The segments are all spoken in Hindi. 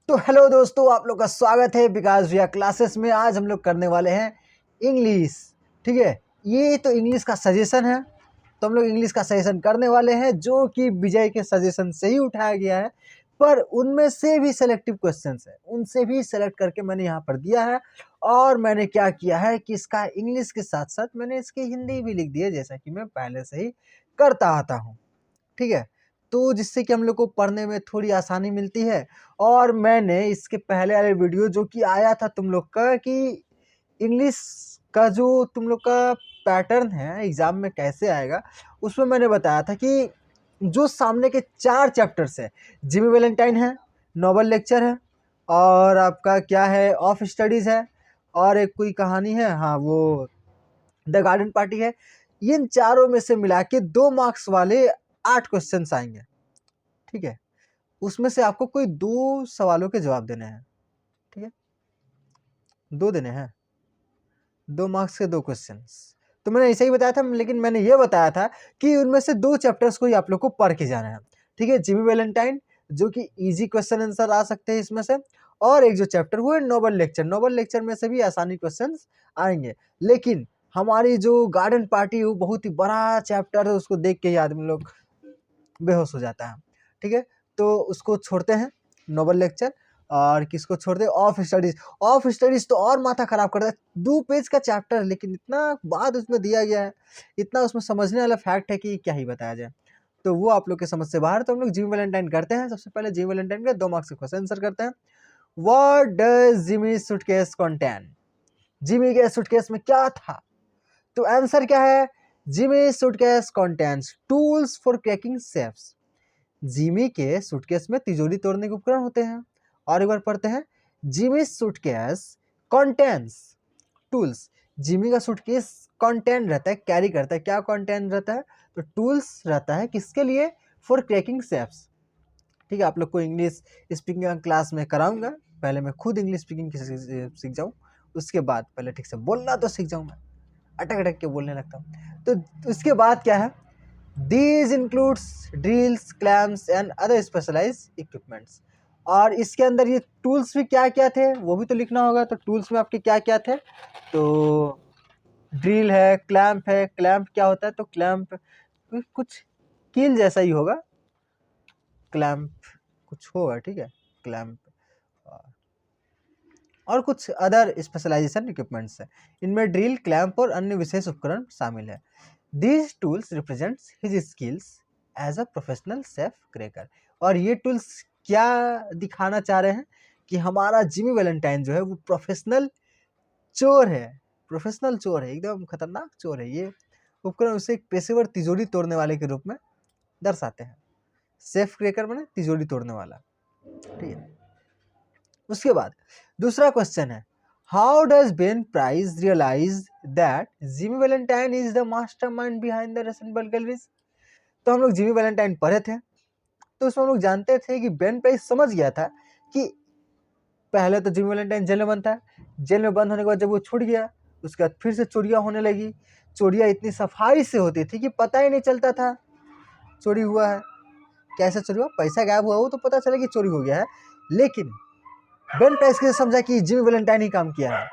तो हेलो दोस्तों, आप लोग का स्वागत है विकास भैया क्लासेस में। आज हम लोग करने वाले हैं इंग्लिश। ठीक है, ये तो इंग्लिश का सजेशन है, तो हम लोग इंग्लिश का सजेशन करने वाले हैं जो कि विजय के सजेशन से ही उठाया गया है, पर उनमें से भी सेलेक्टिव क्वेश्चंस है, उनसे भी सेलेक्ट करके मैंने यहाँ पर दिया है। और मैंने क्या किया है कि इसका इंग्लिश के साथ साथ मैंने इसकी हिंदी भी लिख दी है, जैसा कि मैं पहले से ही करता आता हूँ। ठीक है, तो जिससे कि हम लोग को पढ़ने में थोड़ी आसानी मिलती है। और मैंने इसके पहले वाले वीडियो जो कि आया था तुम लोग का कि इंग्लिश का जो तुम लोग का पैटर्न है एग्ज़ाम में कैसे आएगा, उसमें मैंने बताया था कि जो सामने के 4 चैप्टर्स है, जिमी वैलेंटाइन है, नोबल लेक्चर है, और आपका क्या है ऑफ स्टडीज़ है, और एक कोई कहानी है, हाँ वो द गार्डन पार्टी है। इन चारों में से मिला के 2 मार्क्स वाले 8 क्वेश्चंस आएंगे। ठीक है, उसमें से आपको कोई 2 सवालों के जवाब देने हैं। ठीक है, 2 देने हैं, 2 मार्क्स के 2 क्वेश्चंस। तो मैंने ऐसे ही बताया था, लेकिन मैंने ये बताया था कि उनमें से 2 चैप्टर्स को ही आप लोग को पढ़ के जाना है। ठीक है, जिमी वैलेंटाइन जो कि इजी क्वेश्चन आंसर आ सकते हैं इसमें से, और एक जो चैप्टर वो है नोबल लेक्चर। नोबल लेक्चर में से भी आसानी क्वेश्चंस आएंगे, लेकिन हमारी जो गार्डन पार्टी वो बहुत ही बड़ा चैप्टर है, उसको देख के ही आदमी लोग बेहोश हो जाता है। ठीक है, तो उसको छोड़ते हैं नोबल लेक्चर, और किसको छोड़ दे ऑफ स्टडीज। ऑफ स्टडीज तो और माथा खराब करता है, 2 पेज का चैप्टर, लेकिन इतना बात उसमें दिया गया है, इतना उसमें समझने वाला फैक्ट है कि क्या ही बताया जाए। तो वो आप लोग के समझ से बाहर। तो हम लोग जिमी वैलेंटाइन करते हैं। सबसे पहले जिमी वैलेंटाइन के 2 मार्क्स के क्वेश्चन आंसर करते हैं। What does Jimmy suitcase contain? Jimmy के सूटकेस में क्या था? तो आंसर क्या है? Jimmy suitcase contains tools for cracking safes. Jimmy के सूटकेस में तिजोरी तोड़ने के उपकरण होते हैं। और एक बार पढ़ते हैं, Jimmy suitcase contains tools. Jimmy का सूटकेस कंटेन रहता है, कैरी करता है, क्या कंटेन रहता है? तो टूल्स रहता है, किसके लिए? For cracking safes. ठीक है, आप लोग को इंग्लिश स्पीकिंग क्लास में कराऊंगा। पहले मैं खुद इंग्लिश स्पीकिंग सीख जाऊँ, उसके बाद पहले ठीक से बोलना तो सीख जाऊँ। मैं अटक अटक के बोलने लगता हूँ। तो उसके बाद क्या है, These includes drills, clamps and other specialized equipments। और इसके अंदर ये टूल्स भी क्या क्या थे वो भी तो लिखना होगा। तो टूल्स में आपके क्या क्या थे? तो ड्रिल है, क्लैंप है। क्लैंप क्या होता है? तो क्लैंप कुछ कील जैसा ही होगा, क्लैंप कुछ होगा। ठीक है, क्लैंप और कुछ अदर स्पेशलाइजेशन इक्विपमेंट्स है। इनमें ड्रिल, क्लैंप और अन्य विशेष उपकरण शामिल है। These tools represents his skills as a professional safe cracker। और ये टूल्स क्या दिखाना चाह रहे हैं कि हमारा जिमी वैलेंटाइन जो है वो प्रोफेशनल चोर है। प्रोफेशनल चोर है, एकदम खतरनाक चोर है। ये उपकरण उसे एक पेशेवर तिजोरी तोड़ने वाले के रूप में दर्शाते हैं। सेफ क्रैकर माने तिजोरी तोड़ने वाला। ठीक है, उसके बाद दूसरा क्वेश्चन है, how does Ben Price realise that Jimmy Valentine is the mastermind behind the recent burglaries? तो हम लोग जिमी वैलेंटाइन पढ़े थे, तो उसमें हम लोग जानते थे कि बेन प्राइस समझ गया था कि पहले तो जिमी वैलेंटाइन जेल में बंद था, जेल में बंद होने के बाद जब वो छूट गया, उसके बाद फिर से चोरियां होने लगी। चोरियां इतनी सफाई से होती थी कि पता ही नहीं चलता था चोरी हुआ है। कैसे चोरी हुआ? पैसा गायब हुआ वो तो पता चला कि चोरी हो गया है, लेकिन बेन प्राइस कैसे समझा कि जिमी वैलेंटाइन ही काम किया है?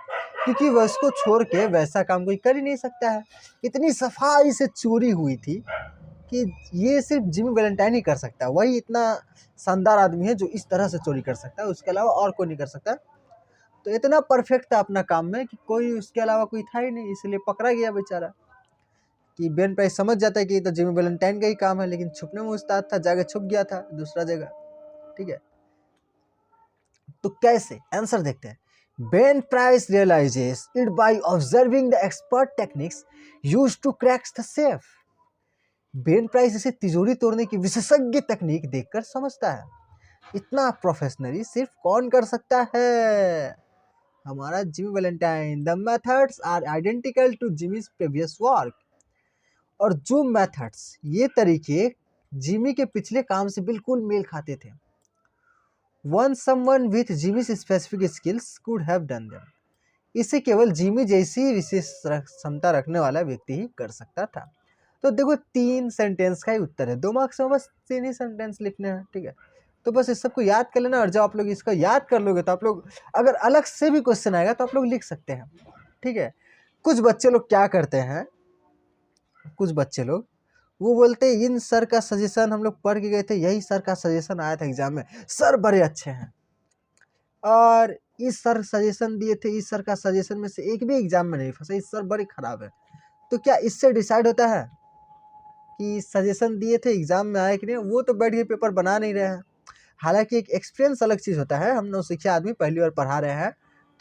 क्योंकि वह उसको छोड़ के वैसा काम कोई कर ही नहीं सकता है। इतनी सफाई से चोरी हुई थी कि ये सिर्फ जिमी वैलेंटाइन ही कर सकता है। वही इतना शानदार आदमी है जो इस तरह से चोरी कर सकता है, उसके अलावा और कोई नहीं कर सकता। तो इतना परफेक्ट था अपना काम में कि कोई उसके अलावा कोई था ही नहीं, इसलिए पकड़ा गया बेचारा। कि बेन प्राइस समझ जाता है कि तो जिमी वैलेंटाइन का ही काम है, लेकिन छुपने में उस्ताद था, जाके छुप गया था दूसरा जगह। ठीक है, तो कैसे? आंसर देखते हैं। Ben Price realises it by observing the expert techniques used to crack the safe. Ben Price इसे तिजोरी तोड़ने की विशेषज्ञ तकनीक देखकर समझता है। इतना प्रोफेशनली सिर्फ कौन कर सकता है? हमारा Jimmy Valentine. The methods are identical to Jimmy's previous work. और जो मेथड्स, ये तरीके जिमी के पिछले काम से बिल्कुल मेल खाते थे। someone with Jimmy's specific skills could have done them। इसे केवल जिमी जैसी विशेष क्षमता रखने वाला व्यक्ति ही कर सकता था। तो देखो 3 सेंटेंस का ही उत्तर है, 2 मार्क्स में बस 3 ही सेंटेंस लिखने हैं। ठीक है, तो बस इस सबको याद कर लेना, और जब आप लोग इसको याद कर लोगे तो आप लोग अगर अलग से भी क्वेश्चन आएगा तो आप लोग लिख सकते हैं, ठीक है। कुछ बच्चे लोग क्या करते हैं, कुछ बच्चे लोग वो बोलते हैं इन सर का सजेशन हम लोग पढ़ के गए थे, यही सर का सजेशन आया था एग्जाम में, सर बड़े अच्छे हैं, और इस सर सजेशन दिए थे, इस सर का सजेशन में से एक भी एग्जाम में नहीं फंसा, इस सर बड़े खराब है। तो क्या इससे डिसाइड होता है कि सजेशन दिए थे एग्जाम में आए कि नहीं? वो तो बैठ के पेपर बना नहीं रहे हैं। हालांकि एक एक्सपीरियंस अलग चीज़ होता है, हम नौसिखिया आदमी पहली बार पढ़ा रहे हैं,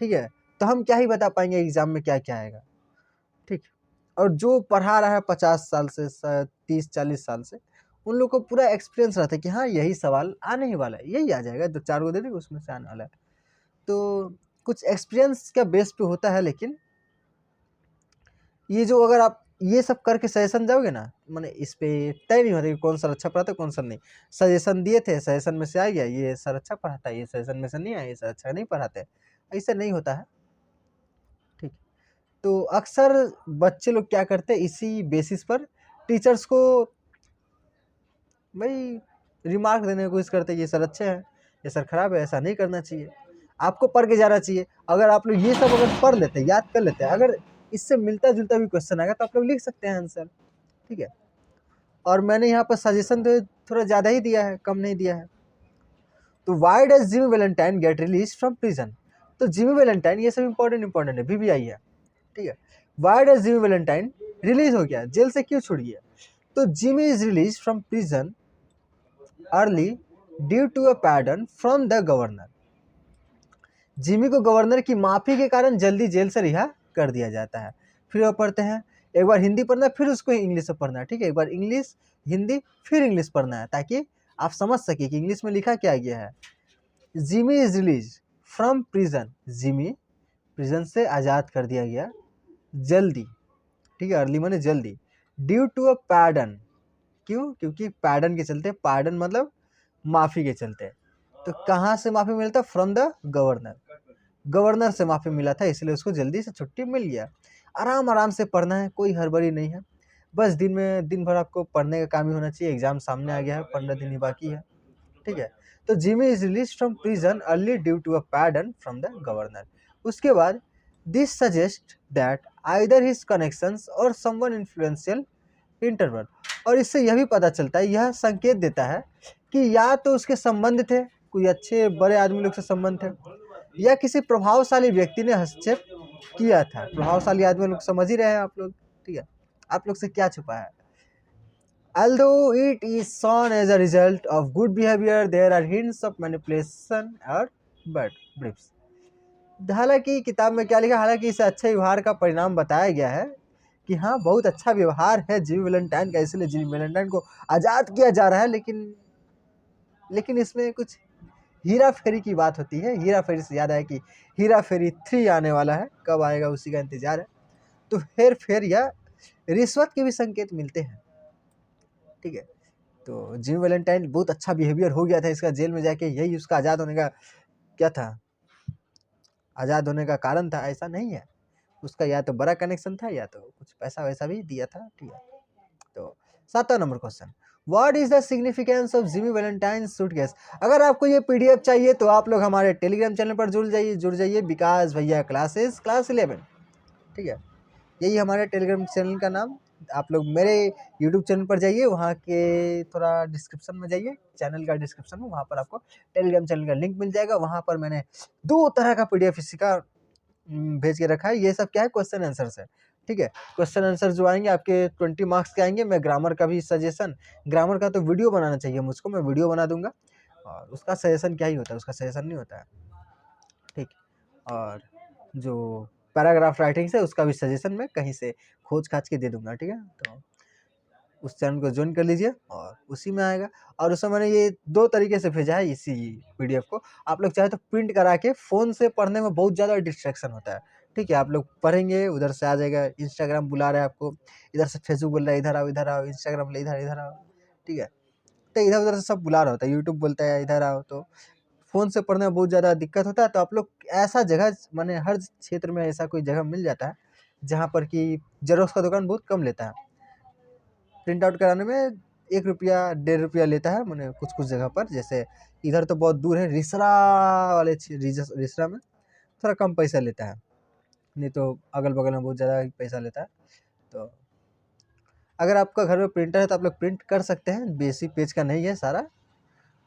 ठीक है, तो हम क्या ही बता पाएंगे एग्जाम में क्या क्या आएगा, ठीक। और जो पढ़ा रहा है 50 साल से 30-40 साल से, उन लोग को पूरा एक्सपीरियंस रहता है कि हाँ यही सवाल आने ही वाला है, यही आ जाएगा, 2-4 को दे देंगे उसमें से आने वाला है। तो कुछ एक्सपीरियंस का बेस पे होता है, लेकिन ये जो अगर आप ये सब करके सजेशन जाओगे ना, माने इस पे तय नहीं होता कि कौन सर अच्छा पढ़ाता है कौन सर नहीं। सजेशन दिए थे, सजेशन में से आ गया ये सर अच्छा पढ़ाता है, ये सजेशन में से नहीं आया ये सर अच्छा नहीं पढ़ाते, ऐसा नहीं होता है, ठीक। तो अक्सर बच्चे लोग क्या करते हैं, इसी बेसिस पर टीचर्स को भाई रिमार्क देने की कोशिश करते हैं, ये सर अच्छे हैं, ये सर खराब है, ऐसा नहीं करना चाहिए, आपको पढ़ के जाना चाहिए। अगर आप लोग ये सब अगर पढ़ लेते हैं, याद कर लेते हैं, अगर इससे मिलता जुलता भी क्वेश्चन आएगा तो आप लोग लिख सकते हैं आंसर, ठीक है। और मैंने यहाँ पर सजेशन तो थोड़ा ज़्यादा ही दिया है, कम नहीं दिया है। तो why does Jimmy Valentine get release from prison? तो जिमी वैलेंटाइन, ये सब इंपॉर्टेंट है, VVI है, ठीक है। Why does Jimmy Valentine release हो गया, जेल से क्यों छूट गया? तो Jimmy is release from prison early due to a pardon from the governor. Jimmy को गवर्नर की माफी के कारण जल्दी जेल से रिहा कर दिया जाता है। फिर वो पढ़ते हैं, एक बार हिंदी पढ़ना है फिर उसको इंग्लिश से पढ़ना है, ठीक है, एक बार इंग्लिश हिंदी फिर इंग्लिश पढ़ना है, ताकि आप समझ सके कि इंग्लिश में लिखा क्या गया है। Jimmy is release from prison, Jimmy prison से आज़ाद कर दिया गया जल्दी, ठीक है, अर्ली माने जल्दी, ड्यू टू अ पैडन, क्यों? क्योंकि पैडन के चलते, पैडन मतलब माफ़ी के चलते। तो कहाँ से माफ़ी मिलता? फ्रॉम द गवर्नर, गवर्नर से माफ़ी मिला था, इसलिए उसको जल्दी से छुट्टी मिल गया। आराम आराम से पढ़ना है, कोई हड़बड़ी नहीं है, बस दिन भर आपको पढ़ने का काम ही होना चाहिए। एग्जाम सामने आ गया है, 15 दिन ही बाकी है, ठीक है। तो Jimmy is release from prison early due to a pardon from the governor. उसके बाद this suggest that either his connections और समवन इन्फ्लुएंशियल इंटरवल, और इससे यह भी पता चलता है, यह संकेत देता है कि या तो उसके संबंध थे, कोई अच्छे बड़े आदमी लोग से संबंध थे, या किसी प्रभावशाली व्यक्ति ने हस्तक्षेप किया था। प्रभावशाली आदमी लोग समझ ही रहे हैं आप लोग, ठीक है, आप लोग से क्या छुपा है। Although it is shown as a result of good behavior, there are hints of manipulation or bad briefs. हालांकि किताब में क्या लिखा, हालांकि इसे अच्छे व्यवहार का परिणाम बताया गया है कि हाँ बहुत अच्छा व्यवहार है जिमी वैलेंटाइन का, इसलिए जिमी वैलेंटाइन को आज़ाद किया जा रहा है, लेकिन इसमें कुछ हीरा फेरी की बात होती है। हीरा फेरी से याद आया कि हीरा फेरी 3 आने वाला है, कब आएगा उसी का इंतजार है। तो हेर फेर या रिश्वत के भी संकेत मिलते हैं, ठीक है। तो जिमी वैलेंटाइन बहुत अच्छा बिहेवियर हो गया था इसका जेल में जाके, यही उसका आज़ाद होने का क्या था, आज़ाद होने का कारण था, ऐसा नहीं है। उसका या तो बड़ा कनेक्शन था या तो कुछ पैसा वैसा भी दिया था, ठीक है। तो 7वां number question, what is the significance of Jimmy Valentine suitcase? अगर आपको ये PDF चाहिए तो आप लोग हमारे टेलीग्राम चैनल पर जुड़ जाइए, विकास भैया क्लासेस क्लास 11, ठीक है, यही हमारे टेलीग्राम चैनल का नाम। आप लोग मेरे यूट्यूब चैनल पर जाइए, वहाँ के थोड़ा डिस्क्रिप्शन में जाइए, चैनल का डिस्क्रिप्शन में, वहाँ पर आपको टेलीग्राम चैनल का लिंक मिल जाएगा। वहाँ पर मैंने 2 तरह का PDF इसी का भेज के रखा है। ये सब क्या है, क्वेश्चन आंसर है, ठीक है। क्वेश्चन आंसर जो आएंगे आपके 20 मार्क्स के आएंगे। मैं ग्रामर का भी सजेशन, ग्रामर का तो वीडियो बनाना चाहिए मुझको, मैं वीडियो बना दूंगा, और उसका सजेशन क्या ही होता है, उसका सजेशन नहीं होता है, ठीक। और जो पैराग्राफ राइटिंग से उसका भी सजेशन मैं कहीं से खोज खाज के दे दूंगा, ठीक है। तो उस चैनल को ज्वाइन कर लीजिए और उसी में आएगा। और उसमें मैंने ये 2 तरीके से भेजा है इसी PDF को। आप लोग चाहे तो प्रिंट करा के, फ़ोन से पढ़ने में बहुत ज़्यादा डिस्ट्रैक्शन होता है, ठीक है। आप लोग पढ़ेंगे, उधर से आ जाएगा इंस्टाग्राम बुला रहा है आपको, इधर से फेसबुक बोल रहा है इधर आओ, इंस्टाग्राम बोले इधर आओ, ठीक है। तो इधर उधर से सब बुला रहा होता है, यूट्यूब बोलता है इधर आओ, तो फ़ोन से पढ़ने में बहुत ज़्यादा दिक्कत होता है। तो आप लोग ऐसा जगह, माने हर क्षेत्र में ऐसा कोई जगह मिल जाता है जहाँ पर कि जेरोक्स का दुकान बहुत कम लेता है, प्रिंट आउट कराने में 1 रुपया 1.5 रुपया लेता है, मैंने कुछ कुछ जगह पर, जैसे इधर तो बहुत दूर है, रिसरा वाले रिसरा में थोड़ा कम पैसा लेता है, नहीं तो अगल बगल में बहुत ज़्यादा पैसा लेता है। तो अगर आपका घर में प्रिंटर है तो आप लोग प्रिंट कर सकते हैं, बेसिक पेज का नहीं है सारा।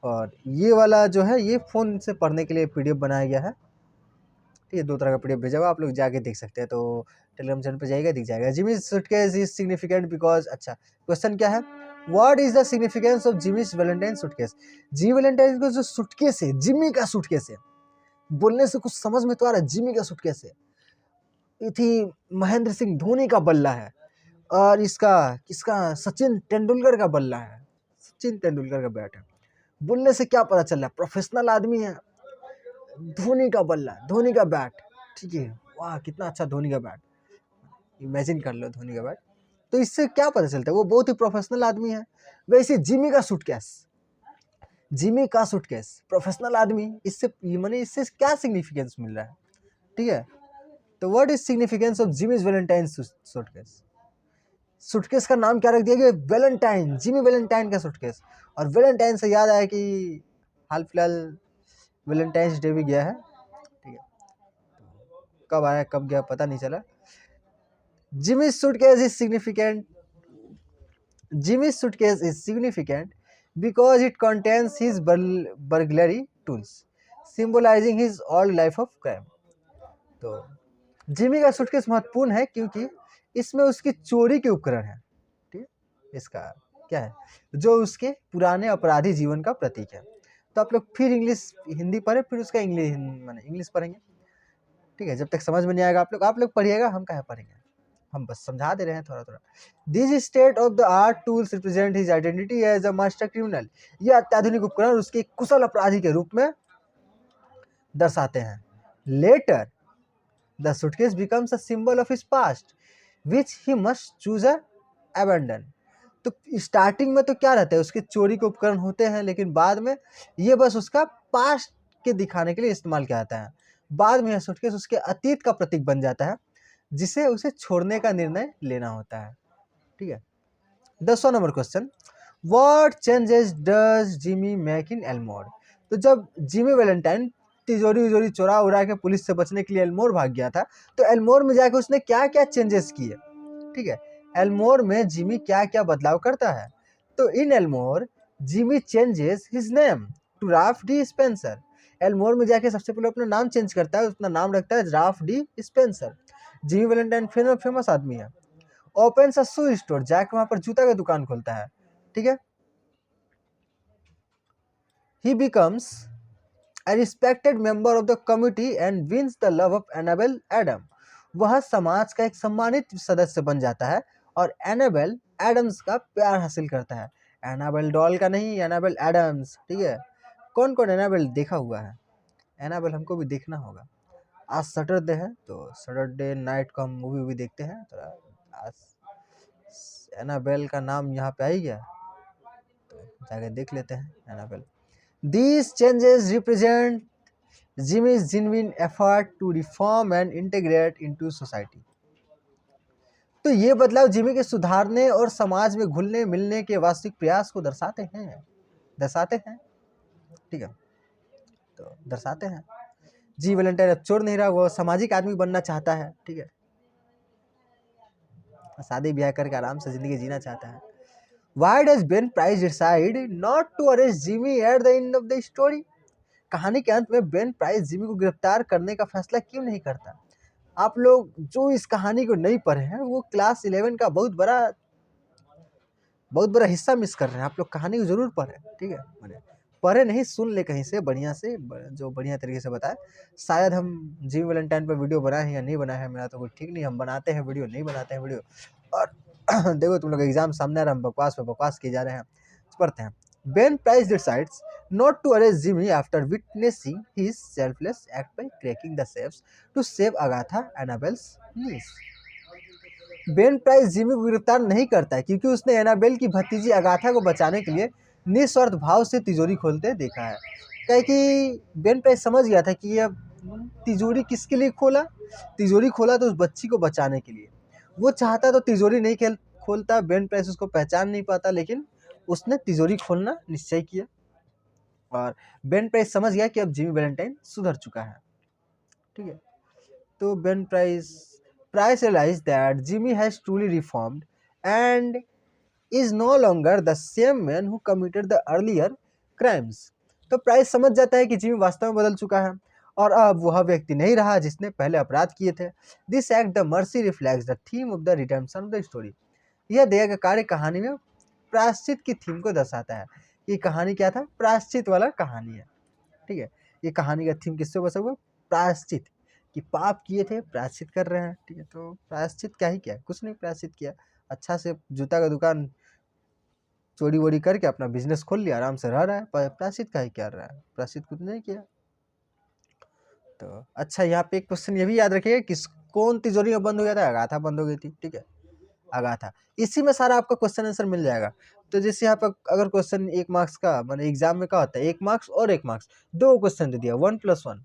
और ये वाला जो है ये फ़ोन से पढ़ने के लिए PDF बनाया गया है, ठीक है, 2 तरह का PDF भेजा हुआ, आप लोग जाके देख सकते हैं। तो टेलीग्राम चैनल पे जाइएगा, दिख जाएगा। Jimmy's suitcase is significant because, अच्छा क्वेश्चन क्या है, what is the significance of Jimmy's Valentine suitcase. Jimmy Valentine का जो सूटकेस है, जिमी का सूटकेस है, बोलने से कुछ समझ में तो आ रहा है, जिमी का सूटकेस है। ये थी महेंद्र सिंह धोनी का बल्ला है, और इसका किसका, सचिन तेंदुलकर का बल्ला है, सचिन तेंदुलकर का बैट है। बोलने से क्या पता चल रहा है, प्रोफेशनल आदमी है। धोनी का बल्ला, धोनी का बैट, ठीक है, वाह कितना अच्छा धोनी का बैट, इमेजिन कर लो धोनी का बैट। तो इससे क्या पता चलता है, वो बहुत ही प्रोफेशनल आदमी है। वैसे जिमी का सूटकेस, जिमी का सूटकेस प्रोफेशनल आदमी, इससे माने इससे क्या सिग्निफिकेंस मिल रहा है, ठीक है। तो what is significance of Jimmy's Valentine suitcase. Suitcase का नाम क्या रख दिया गया, वैलेंटाइन, जिमी वैलेंटाइन का सूटकेस। और वैलेंटाइन से याद आया कि हाल फिलहाल वैलेंटाइंस डे भी गया है, ठीक है, कब आया कब गया पता नहीं चला। Jimmy suitcase is significant, Jimmy suitcase is significant because it contains his burglary tools, symbolizing his old life of crime। तो जिमी का सूटकेस महत्वपूर्ण है क्योंकि इसमें उसकी चोरी के उपकरण है, ठीक है, इसका क्या है, जो उसके पुराने अपराधी जीवन का प्रतीक है। तो आप लोग फिर इंग्लिश हिंदी पढ़े, फिर उसका इंग्लिश पढ़ेंगे, ठीक है। जब तक समझ में नहीं आएगा आप लोग पढ़िएगा, हम कहाँ पढ़ेंगे, हम बस समझा दे रहे हैं थोड़ा थोड़ा। This state of the art tools represent his identity as a master criminal. ये अत्याधुनिक उपकरण उसके कुशल अपराधी के रूप में दर्शाते हैं। Later the suitcase becomes a symbol of his past which he must choose a abandon. तो स्टार्टिंग में तो क्या रहता है, उसके चोरी के उपकरण होते हैं, लेकिन बाद में ये बस उसका पास्ट के दिखाने के लिए इस्तेमाल किया जाता है। बाद में यह सूटकेस उसके अतीत का प्रतीक बन जाता है, जिसे उसे छोड़ने का निर्णय लेना होता है, ठीक है। 10वां number question, what changes does Jimmy make in Elmore. तो जब जिमी वैलेंटाइन तिजोरी चोरा उड़ा के पुलिस से बचने के लिए एल्मोर भाग गया था, तो एल्मोर में जाके उसने क्या क्या चेंजेस किए, ठीक है। एल्मोर में जिमी क्या क्या बदलाव करता है। तो in Elmore Jimmy changes his name to Ralph D Spencer. Elmore में जाके सबसे पहले अपना नाम चेंज करता है, अपना नाम रखता है Ralph D Spencer. Jimmy Valentine famous आदमी है। ओपन अ शू स्टोर, जाके वहां पर जूता का दुकान खोलता है, ठीक है। ही becomes a respected member of the committee and wins the love of Annabelle Adam। वह समाज का एक सम्मानित सदस्य बन जाता है और एनाबेल एडम्स का प्यार हासिल करता है। एनाबेल डॉल का नहीं, एनाबेल एडम्स, ठीक है। कौन कौन एनाबेल देखा हुआ है, एनाबेल हमको भी देखना होगा। आज सैटरडे है तो सैटरडे नाइट को हम मूवी देखते हैं। तो आज एनाबेल का नाम यहाँ पे आ ही गया, तो जाके देख लेते हैं Annabelle. These changes represent Jimmy's genuine effort to reform and integrate into society। तो ये बदलाव जिमी के सुधारने और समाज में घुलने मिलने के वास्तविक प्रयास को दर्शाते हैं, ठीक है, तो दर्शाते हैं। जी वैलेंटाइन अब चोर नहीं रहा, वो सामाजिक आदमी बनना चाहता है, ठीक है, शादी ब्याह करके आराम से जिंदगी जीना चाहता है। Why does Ben Price decide not to arrest Jimmy at the end of the story? कहानी के अंत में बेन प्राइस जिमी को गिरफ्तार करने का फैसला क्यों नहीं करता। आप लोग जो इस कहानी को नहीं पढ़े हैं वो क्लास 11 का बहुत बड़ा हिस्सा मिस कर रहे हैं। आप लोग कहानी को जरूर पढ़ें, ठीक है, मैंने पढ़े नहीं, सुन ले कहीं से बढ़िया से, जो बढ़िया तरीके से बताए। शायद हम जिमी वैलेंटाइन पर वीडियो बनाए हैं या नहीं बनाए हैं, मेरा तो कोई ठीक नहीं, हम बनाते हैं वीडियो, नहीं बनाते हैं वीडियो। और देखो तुम लोग एग्जाम सामने आ रहा है, हम बकवास पे बकवास किए जा रहे हैं। पढ़ते हैं। Ben Price decides not to arrest Jimmy after witnessing his selfless act by cracking the safes to save Agatha Annabelle's niece। Ben price Jimmy को गिरफ्तार नहीं करता है क्योंकि उसने एनाबेल की भतीजी अगाथा को बचाने के लिए निस्वार्थ भाव से तिजोरी खोलते देखा है। क्या कि बेन प्राइस समझ गया था कि यह तिजोरी किसके लिए खोला, तिजोरी खोला तो उस बच्ची को बचाने के लिए। वो चाहता तो तिजोरी नहीं खोलता, बेन प्राइस उसको पहचान नहीं पाता, लेकिन उसने तिजोरी खोलना निश्चय किया और बेन प्राइस समझ गया कि अब जिमी वैलेंटाइन सुधर चुका है। ठीक है, तो Ben Price realise that Jimmy has truly reformed and is no longer the same man who committed the earlier crimes. तो प्राइस समझ जाता है कि जिमी वास्तव में बदल चुका है और अब वह व्यक्ति नहीं रहा जिसने पहले अपराध किए थे। This act the mercy reflects the theme of the redemption of the story. यह दया का कार्य कहानी में प्रायश्चित की थीम को दर्शाता है। ये कहानी क्या था? प्रायश्चित वाला कहानी है। ठीक है, ये कहानी का थीम किससे बसा हुआ? प्रायश्चित, कि पाप किए थे प्रायश्चित कर रहे हैं। ठीक है, तो प्रायश्चित क्या ही किया? कुछ नहीं प्रायश्चित किया, अच्छा से जूता का दुकान चोरी वोरी करके अपना बिजनेस खोल लिया, आराम से रह रहा है। प्रायश्चित का ही क्या रहा है? प्रायश्चित कुछ नहीं किया। तो अच्छा, यहाँ पे एक क्वेश्चन ये भी याद रखिएगा, किस कौन तिजोरी में बंद हो गया था? अगाथा बंद हो गई थी। ठीक है, अगाथा। इसी में सारा आपका क्वेश्चन आंसर मिल जाएगा। तो जैसे यहाँ पर अगर क्वेश्चन 1 मार्क्स का, माने एग्जाम में क्या होता है, 1 मार्क्स और 1 मार्क्स, 2 क्वेश्चन दे दिया, 1+1।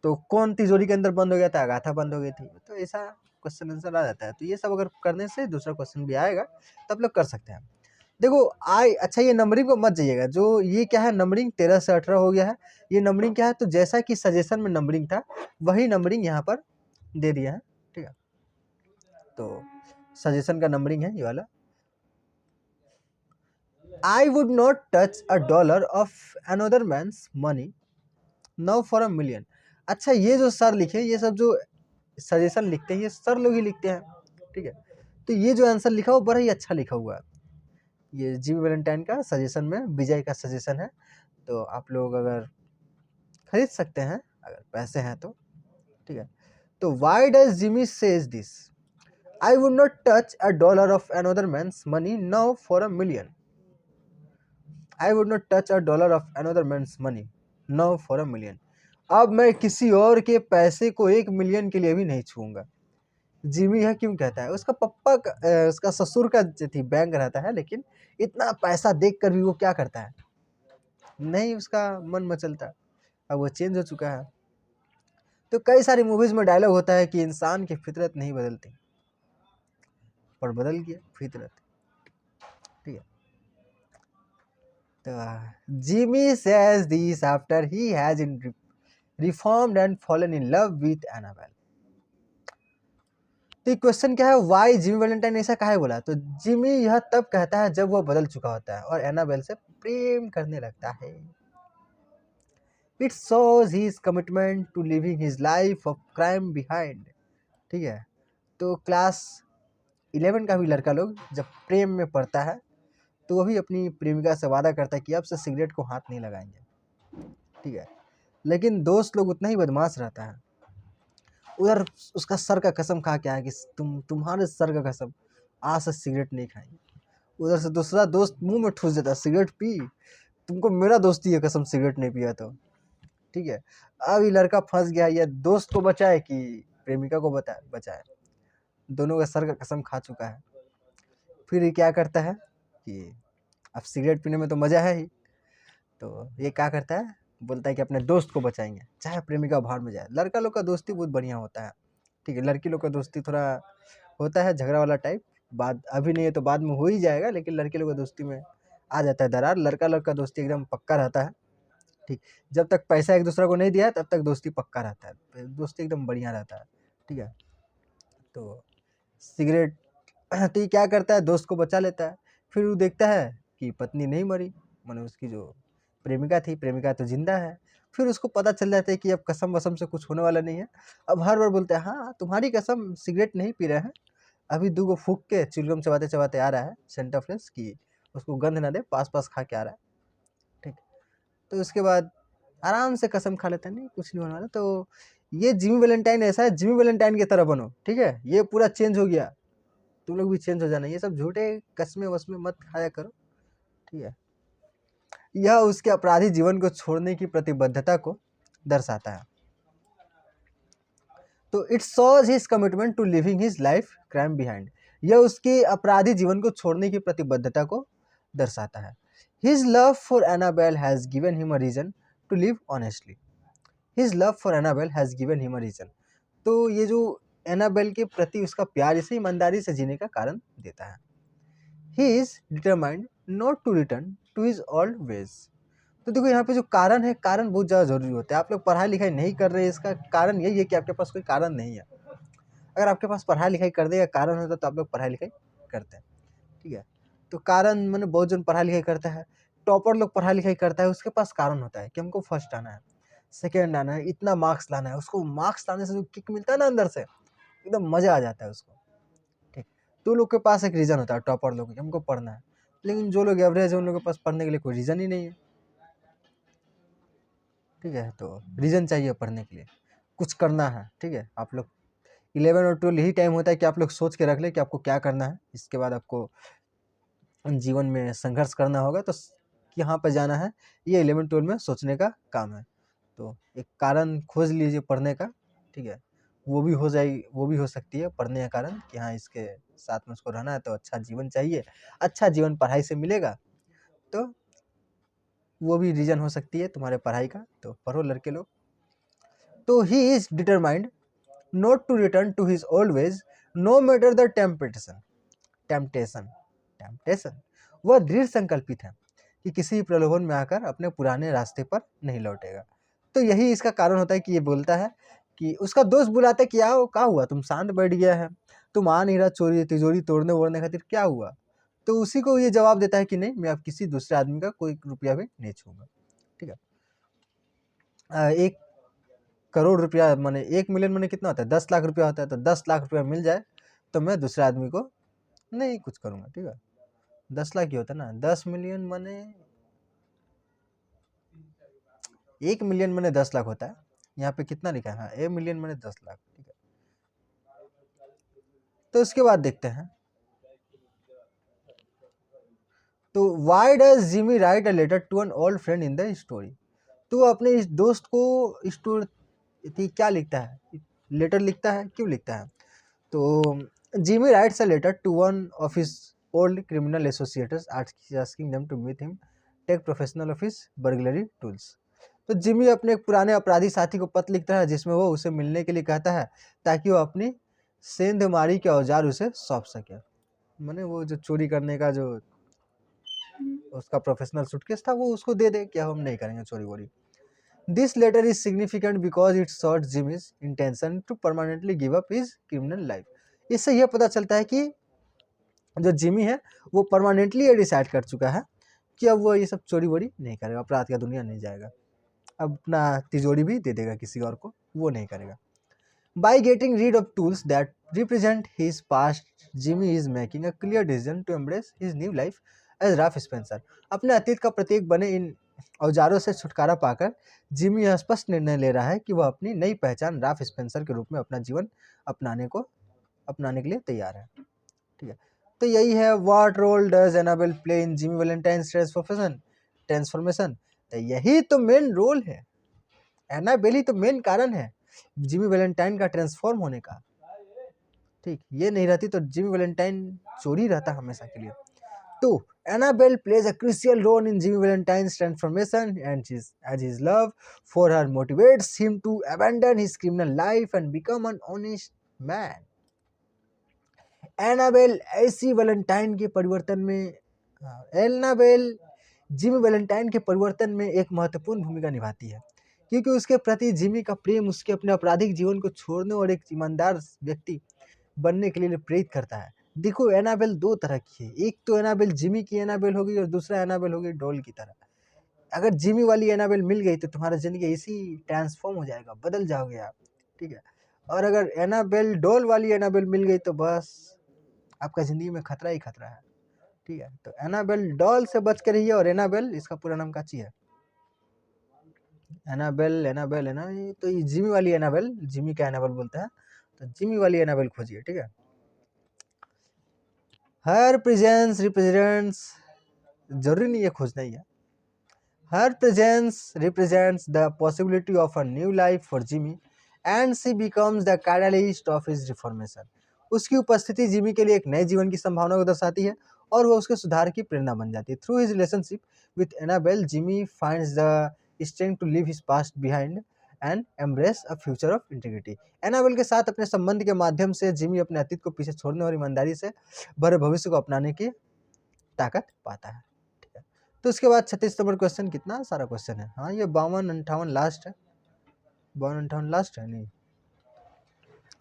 तो कौन तिजोरी के अंदर बंद हो गया था? अगाथा बंद हो गई थी। तो ऐसा क्वेश्चन आंसर आ जाता है। तो ये सब अगर करने से दूसरा क्वेश्चन भी आएगा तब लोग कर सकते हैं। देखो अच्छा, ये नंबरिंग को मत जाइएगा। जो ये क्या है, नंबरिंग 13 से 18 हो गया है। ये नंबरिंग क्या है? तो जैसा कि सजेशन में नंबरिंग था वही नंबरिंग यहाँ पर दे दिया है। ठीक है, तो सजेशन का नंबरिंग है ये वाला। I would not touch a dollar of another man's money now for a million। अच्छा, ये जो सर लिखे, ये सब जो सजेशन लिखते हैं ये सर लोग ही लिखते हैं। ठीक है, तो ये जो आंसर लिखा हुआ बड़ा ही अच्छा लिखा हुआ है। ये जिमी वैलेंटाइन का सजेशन में विजय का सजेशन है। तो आप लोग अगर खरीद सकते हैं अगर पैसे हैं तो। ठीक है, तो why does Jimmy says this? I would not touch a dollar of another man's money now for a million. I would not touch a dollar of another man's money now for a million. अब मैं किसी और के पैसे को 1 मिलियन के लिए भी नहीं छूऊंगा। जिमी है क्यों कहता है? उसका पप्पा उसका ससुर का थी बैंक रहता है, लेकिन इतना पैसा देख कर भी वो क्या करता है? नहीं उसका मन मचलता। अब वो चेंज हो चुका है। तो कई सारी मूवीज में डायलॉग होता है कि इंसान की फितरत नहीं बदलती, पर बदल गया फितरत। ठीक है, तो Jimmy says this after he has reformed and fallen in love with Annabelle. तो क्वेश्चन क्या है, वाई जिमी वैलेंटाइन ऐसा काहे बोला? तो जिमी यह तब कहता है जब वह बदल चुका होता है और एनाबेल से प्रेम करने लगता है। It shows his commitment to leaving his life of crime behind. ठीक है, तो क्लास 11 का भी लड़का लोग जब प्रेम में पड़ता है तो वह भी अपनी प्रेमिका से वादा करता है कि अब से सिगरेट को हाथ नहीं लगाएंगे। ठीक है, लेकिन दोस्त लोग उतना ही बदमाश रहता है। उधर उसका सर का कसम खा के आया कि तुम्हारे सर का कसम, आज से सिगरेट नहीं खाएंगे। उधर से दूसरा दोस्त मुंह में ठूस देता है, सिगरेट पी, तुमको मेरा दोस्ती है कसम, सिगरेट नहीं पिया तो। ठीक है, अब ये लड़का फंस गया, या दोस्त को बचाए कि प्रेमिका को बचाए, दोनों का सर का कसम खा चुका है। फिर ये क्या करता है कि अब सिगरेट पीने में तो मज़ा है ही, तो ये क्या करता है, बोलता है कि अपने दोस्त को बचाएंगे चाहे प्रेमिका भाड़ में जाए। लड़का लोग का दोस्ती बहुत बढ़िया होता है। ठीक है, लड़की लोग का दोस्ती थोड़ा होता है झगड़ा वाला टाइप, बाद अभी नहीं है तो बाद में हो ही जाएगा, लेकिन लड़के लोग का दोस्ती में आ जाता है दरार। लड़का लोग का दोस्ती एकदम पक्का रहता है। ठीक, जब तक पैसा एक दूसरे को नहीं दिया तब तक दोस्ती पक्का रहता है, दोस्ती एकदम बढ़िया रहता है। ठीक है, तो सिगरेट तो ये क्या करता है, दोस्त को बचा लेता है। फिर वो देखता है कि पत्नी नहीं मरी, माने उसकी जो प्रेमिका थी, प्रेमिका तो जिंदा है। फिर उसको पता चल जाता है कि अब कसम वसम से कुछ होने वाला नहीं है। अब हर बार बोलते हैं हाँ तुम्हारी कसम, सिगरेट नहीं पी रहे हैं, अभी 2 गो फूक के चिलगम चबाते चबाते आ रहा है सेंटा फ्रेश की उसको गंध ना दे, पास पास खा के आ रहा है। ठीक, तो उसके बाद आराम से कसम खा लेता है नहीं कुछ नहीं होने वाला। तो ये जिमी वैलेंटाइन ऐसा है, जिमी वैलेंटाइन की तरह बनो। ठीक है, ये पूरा चेंज हो गया, तुम लोग भी चेंज हो जाना। ये सब झूठे कसमें वसमें मत खाया करो। ठीक है, यह उसके अपराधी जीवन को छोड़ने की प्रतिबद्धता को दर्शाता है। तो it shows his commitment to leaving his life crime behind. यह उसके अपराधी जीवन को छोड़ने की प्रतिबद्धता को दर्शाता है। His love for Annabelle has given him a reason to live honestly. His love for Annabelle has given him a reason. तो ये जो एनाबेल के प्रति उसका प्यार इसे ईमानदारी से जीने का कारण देता है। He is determined not to return to his old ways. तो देखो यहाँ पे जो कारण है, कारण बहुत ज़्यादा ज़रूरी होता है। आप लोग पढ़ाई लिखाई नहीं कर रहे हैं, इसका कारण यही है कि आपके पास कोई कारण नहीं है। अगर आपके पास पढ़ाई लिखाई करने का कारण होता तो आप लोग पढ़ाई लिखाई करते हैं, ठीक है। तो कारण मैंने बहुत जन पढ़ाई लिखाई करता है, टॉपर लोग पढ़ाई लिखाई करता है, उसके पास कारण होता है कि हमको फर्स्ट आना है, सेकेंड आना है, इतना मार्क्स लाना है। उसको मार्क्स लाने से जो किक मिलता है ना अंदर से, एकदम मज़ा आ जाता है उसको, ठीक। तो लोग के पास एक रीज़न होता है, टॉपर लोग कि हमको पढ़ना है। लेकिन जो लोग एवरेज है उन लोगों के पास पढ़ने के लिए कोई रीज़न ही नहीं है, ठीक है। तो रीज़न चाहिए पढ़ने के लिए, कुछ करना है, ठीक है। आप लोग 11 और 12 यही टाइम होता है कि आप लोग सोच के रख लें कि आपको क्या करना है। इसके बाद आपको जीवन में संघर्ष करना होगा, तो यहाँ पर जाना है, ये 11-12 में सोचने का काम है। तो एक कारण खोज लीजिए पढ़ने का, ठीक है। वो भी हो जाएगी, वो भी हो सकती है पढ़ने का कारण कि हाँ इसके साथ में उसको रहना है, तो अच्छा जीवन चाहिए, अच्छा जीवन पढ़ाई से मिलेगा, तो वो भी रीज़न हो सकती है तुम्हारे पढ़ाई का। तो पढ़ो लड़के लोग। तो he is determined not to return to his old ways no matter the temptation temptation temptation. वह दृढ़ संकल्पित है कि किसी प्रलोभन में आकर अपने पुराने रास्ते पर नहीं लौटेगा। तो यही इसका कारण होता है कि ये बोलता है कि उसका दोस्त बुलाता है, क्या हुआ, तुम शांत बैठ गया है, तुम आ नहीं रहा, चोरी तिजोरी तोड़ने वोड़ने खातिर, क्या हुआ। तो उसी को ये जवाब देता है कि नहीं, मैं अब किसी दूसरे आदमी का कोई रुपया भी नहीं छूंगा, ठीक है। 1 करोड़ रुपया माने 1 मिलियन माने कितना होता है, 10 लाख रुपया होता है। तो 10 लाख रुपया मिल जाए तो मैं दूसरे आदमी को नहीं कुछ करूँगा, ठीक है। 10 लाख ही होता है ना, 10 मिलियन माने 1 मिलियन माने 10 लाख होता है। यहाँ पे कितना लिखा है, हाँ 1 मिलियन माने 10 लाख, ठीक है। तो उसके बाद देखते हैं, तो why does Jimmy write a letter to an old friend in the story. तो अपने इस दोस्त को स्टोरी क्या लिखता है, लेटर लिखता है, क्यों लिखता है। तो Jimmy writes a letter to one of his old criminal associates asking them to meet him take professional of his burglary tools. तो जिमी अपने एक पुराने अपराधी साथी को पत्र लिखता है जिसमें वो उसे मिलने के लिए कहता है ताकि वो अपनी सेंधमारी के औजार उसे सौंप सके। मैंने वो जो चोरी करने का जो उसका प्रोफेशनल सूटकेस था वो उसको दे दे, क्या हम नहीं करेंगे चोरी वोरी। This letter is significant because it shot Jimmy's intention to permanently give up his criminal life. इससे यह पता चलता है कि जो जिमी है वो परमानेंटली ये डिसाइड कर चुका है कि अब वो ये सब चोरी वोरी नहीं करेगा, अपराध का दुनिया नहीं जाएगा, अब अपना तिजोरी भी दे देगा किसी और को, वो नहीं करेगा। By getting rid of tools that represent his past Jimmy is making a clear decision to embrace his new life as Ralph Spencer. अपने अतीत का प्रतीक बने इन औजारों से छुटकारा पाकर जिमी यह स्पष्ट निर्णय ले रहा है कि वह अपनी नई पहचान राफ स्पेंसर के रूप में अपना जीवन अपनाने के लिए तैयार है, ठीक है। तो यही है, what role does Annabelle play in Jimmy Valentine's transformation. तो यही तो मेन रोल है, एनाबेल ही तो मेन कारण है जिमी वैलेंटाइन का ट्रांसफॉर्म होने का, ठीक। ये नहीं रहती तो जिमी वैलेंटाइन चोरी रहता हमेशा के लिए। तो Annabelle plays a crucial role in Jimmy Valentine's transformation and as his love for her motivates him to abandon his criminal life and become an honest man। Annabelle ऐसी वैलेंटाइन के परिवर्तन में एनाबेल जिमी वैलेंटाइन के परिवर्तन में एक महत्वपूर्ण भूमिका निभाती है क्योंकि उसके प्रति जिमी का प्रेम उसके अपने आपराधिक जीवन को छोड़ने और एक ईमानदार व्यक्ति बनने के लिए प्रेरित करता है। देखो एनाबेल दो तरह की है, एक तो एनाबेल जिमी की एनाबेल होगी और दूसरा एनाबेल होगी डॉल की तरह। अगर जिमी वाली एनाबेल मिल गई तो तुम्हारा जिंदगी इसी ट्रांसफॉर्म हो जाएगा, बदल जाओगे आप, ठीक है। और अगर एनाबेल डॉल वाली एनाबेल मिल गई तो बस आपका ज़िंदगी में खतरा ही खतरा है, ठीक है। तो एनाबेल डॉल से बच के रहिए। और एनाबेल इसका पूरा नाम काची है, एनाबेल एनाबेल एना तो ये जिमी वाली एनाबेल, जिमी का एनाबेल बोलते हैं, तो जिमी वाली एनाबेल खोजिए, ठीक है। हर प्रेजेंस रिप्रेजेंट्स, जरूरी नहीं है खोजना ही है। Her presence represents the possibility of a new life for Jimmy and she becomes the catalyst of his reformation. उसकी उपस्थिति जिमी के लिए एक नए जीवन की संभावना को दर्शाती है और वह उसके सुधार की प्रेरणा बन जाती है। Through his relationship with Annabelle Jimmy finds the strength to leave his past behind and embrace a future of integrity. Annabelle के साथ अपने संबंध के माध्यम से जिमी अपने अतीत को पीछे छोड़ने और ईमानदारी से भरे भविष्य को अपनाने की ताकत पाता है। तो उसके बाद 36 नंबर क्वेश्चन, कितना सारा क्वेश्चन है, हाँ ये 52-58 लास्ट है, 52-58 लास्ट है नहीं,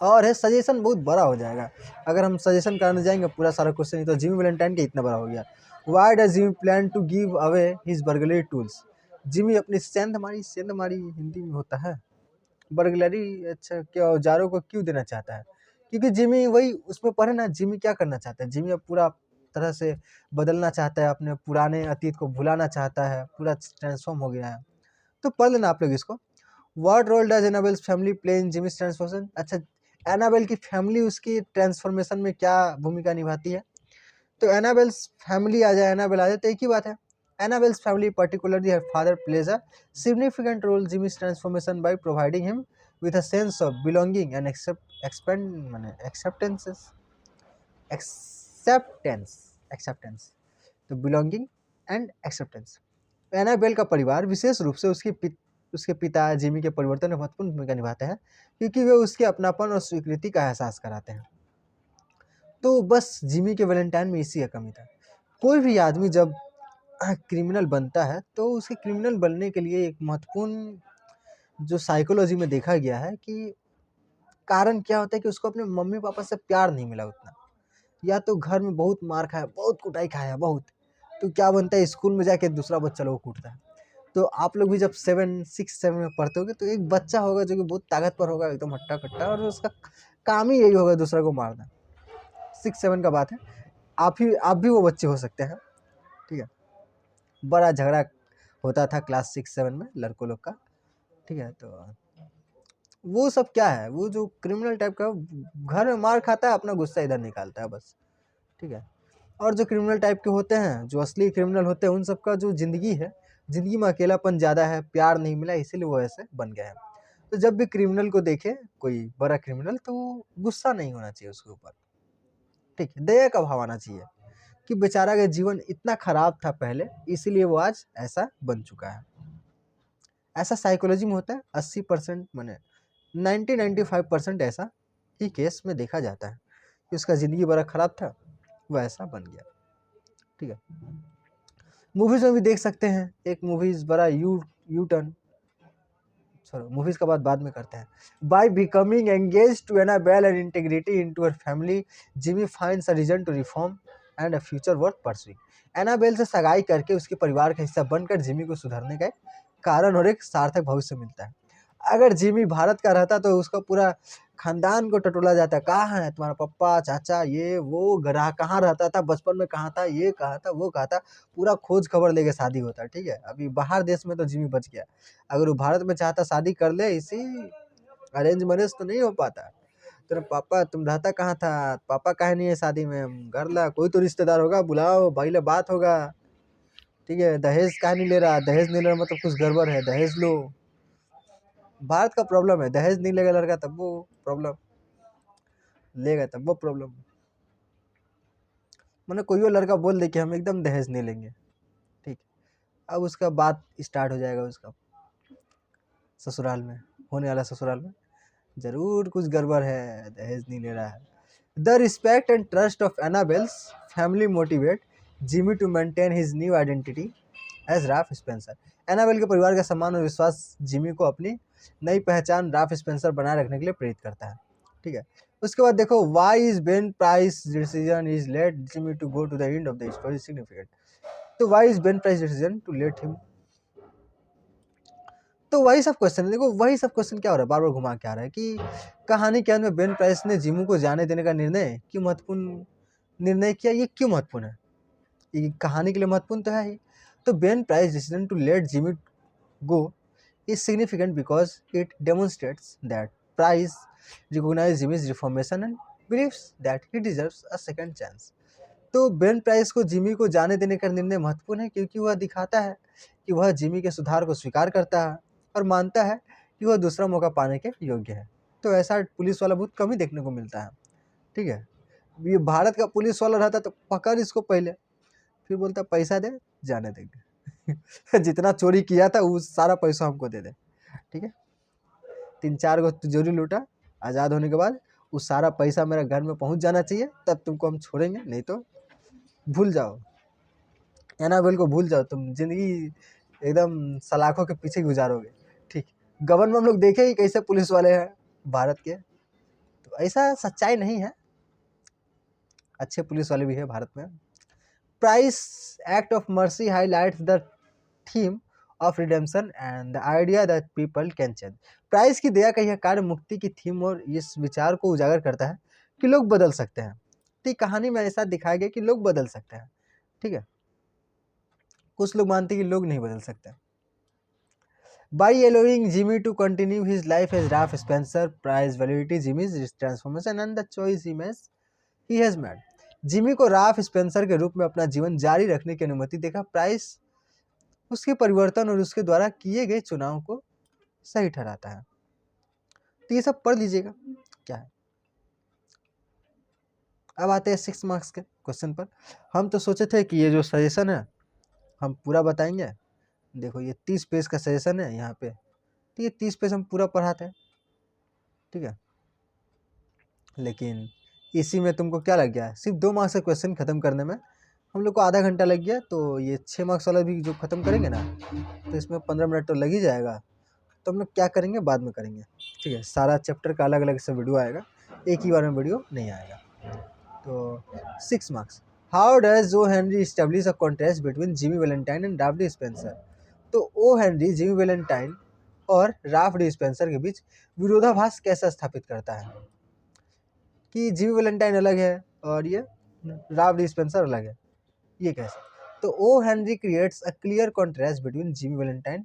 और है सजेशन बहुत बड़ा हो जाएगा अगर हम सजेशन करने जाएंगे पूरा सारा क्वेश्चन ही। तो जिमी वैलेंटाइन का इतना बड़ा हो गया। Why does Jimmy plan to give away his burglary tools? Jimmy अपनी सेंध मारी हिंदी में होता है बर्गलरी, अच्छा क्या औजारों को क्यों देना चाहता है? क्योंकि जिमी वही उसमें पढ़े ना, जिमी क्या करना चाहता है, जिमी अब पूरा तरह से बदलना चाहता है, अपने पुराने अतीत को भुलाना चाहता है, पूरा ट्रांसफॉर्म हो गया है। तो पढ़ लेना आप लोग इसको। What role does Annabel's family play in Jimmy's transformation? अच्छा, एनाबेल की फैमिली उसकी ट्रांसफॉर्मेशन में क्या भूमिका निभाती है? तो एनाबेल्स फैमिली आ जाए, एनाबेल आ जाए तो एक ही बात है। एनाबेल्स family particularly her father plays a significant role Jimmy's transformation by providing him with a sense of belonging and acceptance, तो belonging and acceptance। एनाबेल का परिवार विशेष रूप से उसके पिता जिमी के परिवर्तन में महत्वपूर्ण भूमिका निभाते हैं क्योंकि वे उसके अपनापन और स्वीकृति का एहसास कराते हैं। तो बस जिमी के वैलेंटाइन में इसी का कमी था। कोई भी आदमी जब क्रिमिनल बनता है तो उसके क्रिमिनल बनने के लिए एक महत्वपूर्ण जो साइकोलॉजी में देखा गया है कि कारण क्या होता है कि उसको अपने मम्मी पापा से प्यार नहीं मिला उतना, या तो घर में बहुत मार खाया, बहुत कुटाई खाया बहुत, तो क्या बनता है स्कूल में जाके दूसरा बच्चा लोग कूटता है। तो आप लोग भी जब 6-7 में पढ़ते होगे तो एक बच्चा होगा जो कि बहुत ताकतवर होगा, एकदम हट्टा कट्टा, और उसका काम ही यही होगा दूसरा को मारना। 6-7 का बात है, आप भी वो बच्चे हो सकते हैं, ठीक है। बड़ा झगड़ा होता था क्लास 6-7 में लड़कों लोग का, ठीक है। तो वो सब क्या है, वो जो क्रिमिनल टाइप का घर में मार खाता है, अपना गुस्सा इधर निकालता है बस, ठीक है। और जो क्रिमिनल टाइप के होते हैं, जो असली क्रिमिनल होते हैं, उन सब का जो जिंदगी है, जिंदगी में अकेलापन ज़्यादा है, प्यार नहीं मिला, इसीलिए वो ऐसे बन गए हैं। तो जब भी क्रिमिनल को देखे कोई बड़ा क्रिमिनल, तो गुस्सा नहीं होना चाहिए उसके ऊपर, ठीक है, दया का भाव आना चाहिए कि बेचारा का जीवन इतना खराब था पहले, इसीलिए वो आज ऐसा बन चुका है। ऐसा साइकोलॉजी में होता है 80% मैंने 90-95% ऐसा ही केस में देखा जाता है कि उसका ज़िंदगी बड़ा ख़राब था, वो ऐसा बन गया, ठीक है। मूवीज़ में भी देख सकते हैं, एक मूवीज़ बड़ा यू टर्न, चलो मूवीज़ का बाद में करते हैं। By becoming engaged to Annabelle and integrity into her family, Jimmy finds a reason to reform and a future worth pursuing. Annabelle से सगाई करके उसके परिवार का हिस्सा बनकर जिमी को सुधरने का कारण और एक सार्थक भविष्य मिलता है। अगर जिमी भारत का रहता तो उसका पूरा खानदान को टटोला जाता, कहाँ है तुम्हारा पप्पा चाचा, ये वो ग्रह कहाँ रहता था, बचपन में कहाँ था, ये कहाँ था, वो कहाँ था, पूरा खोज खबर लेके शादी होता, ठीक है। अभी बाहर देश में तो जिमी बच गया, अगर वो भारत में चाहता शादी कर ले, इसी अरेंज मैरिज तो नहीं हो पाता। तेरा पापा तुम रहता कहाँ था, पापा काहे नहीं है शादी में, घर ला कोई तो रिश्तेदार होगा, बुलाओ भाई ला बात होगा, ठीक है। दहेज काहे नहीं ले रहा, दहेज नहीं ले रहा मतलब कुछ गड़बड़ है, दहेज लो। भारत का प्रॉब्लम है, दहेज नहीं लेगा लड़का तब वो प्रॉब्लम, लेगा तब वो प्रॉब्लम। मैंने कोई और लड़का बोल दे कि हम एकदम दहेज नहीं लेंगे, ठीक, अब उसका बात स्टार्ट हो जाएगा, उसका ससुराल में होने वाला ससुराल में जरूर कुछ गड़बड़ है, दहेज नहीं ले रहा है। The respect and trust of Annabel's family motivate Jimmy to maintain his new identity as Ralph Spencer. Annabel के परिवार का सम्मान और विश्वास जिमी को अपनी नई पहचान राफ स्पेंसर बनाए रखने के लिए प्रेरित करता है, ठीक है। उसके बाद देखो, why is Ben Price decision is let Jimmy to go to the end of the story significant. तो why is Ben Price decision to let him, तो वही सब क्वेश्चन है। देखो वही सब क्वेश्चन क्या हो रहा है, बार बार घुमा के आ रहा है कि कहानी के अंत में बेन प्राइस ने जिमू को जाने देने का निर्णय क्यों महत्वपूर्ण निर्णय किया, ये क्यों महत्वपूर्ण है, ये कहानी के लिए महत्वपूर्ण तो है ही। तो Ben Price decision to let Jimmy go is significant because it demonstrates that Price recognizes Jimmy's reformation and believes that he deserves a second chance। तो बेन प्राइस को जिमी को जाने देने का निर्णय महत्वपूर्ण है क्योंकि वह दिखाता है कि वह जिमी के सुधार को स्वीकार करता है और मानता है कि वह दूसरा मौका पाने के योग्य है। तो ऐसा पुलिस वाला बहुत कम ही देखने को मिलता है, ठीक है। ये भारत का पुलिस वाला रहता तो पकड़ इसको पहले, फिर बोलता पैसा दे जाने देंगे जितना चोरी किया था वो सारा पैसा हमको दे दे, ठीक है। 3-4 गो तिजोरी लूटा, आज़ाद होने के बाद वो सारा पैसा मेरा घर में पहुंच जाना चाहिए, तब तुमको हम छोड़ेंगे, नहीं तो भूल जाओ। एनाबेल को भूल जाओ, तुम जिंदगी एकदम सलाखों के पीछे गुजारोगे। ठीक, गबन में हम लोग देखे ही कैसे पुलिस वाले हैं भारत के, तो ऐसा सच्चाई नहीं है, अच्छे पुलिस वाले भी है भारत में। Price act of mercy highlights the theme of redemption and the idea that people can change. Price की दया का यह कार्य मुक्ति की थीम और इस विचार को उजागर करता है कि लोग बदल सकते हैं। तो कहानी में ऐसा दिखाया गया कि लोग बदल सकते हैं। ठीक है, कुछ लोग मानते हैं कि लोग नहीं बदल सकते। By allowing Jimmy to continue his life as Ralph Spencer, Price validated Jimmy's transformation and the choice he has made. Jimmy को राफ स्पेंसर के रूप में अपना जीवन जारी रखने की अनुमति देगा। प्राइस उसके परिवर्तन और उसके द्वारा किए गए चुनाव को सही ठहराता है। तो ये सब पढ़ लीजिएगा क्या है। अब आते हैं 6 मार्क्स के क्वेश्चन पर। हम तो सोचे थे कि ये जो सजेशन है हम पूरा बताएंगे। देखो ये 30 पेज का सजेशन है यहाँ पे, तो ये 30 पेज हम पूरा पढ़ाते हैं। ठीक है, लेकिन इसी में तुमको क्या लग गया, सिर्फ 2 मार्क्स का क्वेश्चन खत्म करने में हम लोग को आधा घंटा लग गया। तो ये 6 मार्क्स वाला भी जो खत्म करेंगे ना, तो इसमें 15 मिनट तो लग ही जाएगा। तो हम लोग क्या करेंगे, बाद में करेंगे। ठीक है, सारा चैप्टर का अलग अलग से वीडियो आएगा, एक ही बार में वीडियो नहीं आएगा। तो 6 marks, how does O Henry establish a contrast between Jimmy Valentine and Ralph D Spencer. तो ओ हेनरी जिमी वैलेंटाइन और राल्फ डी स्पेंसर के बीच विरोधाभास कैसे स्थापित करता है कि जिमी वैलेंटाइन अलग है और ये राल्फ डी स्पेंसर अलग है, ये कैसे। तो O Henry creates a clear contrast between Jimmy Valentine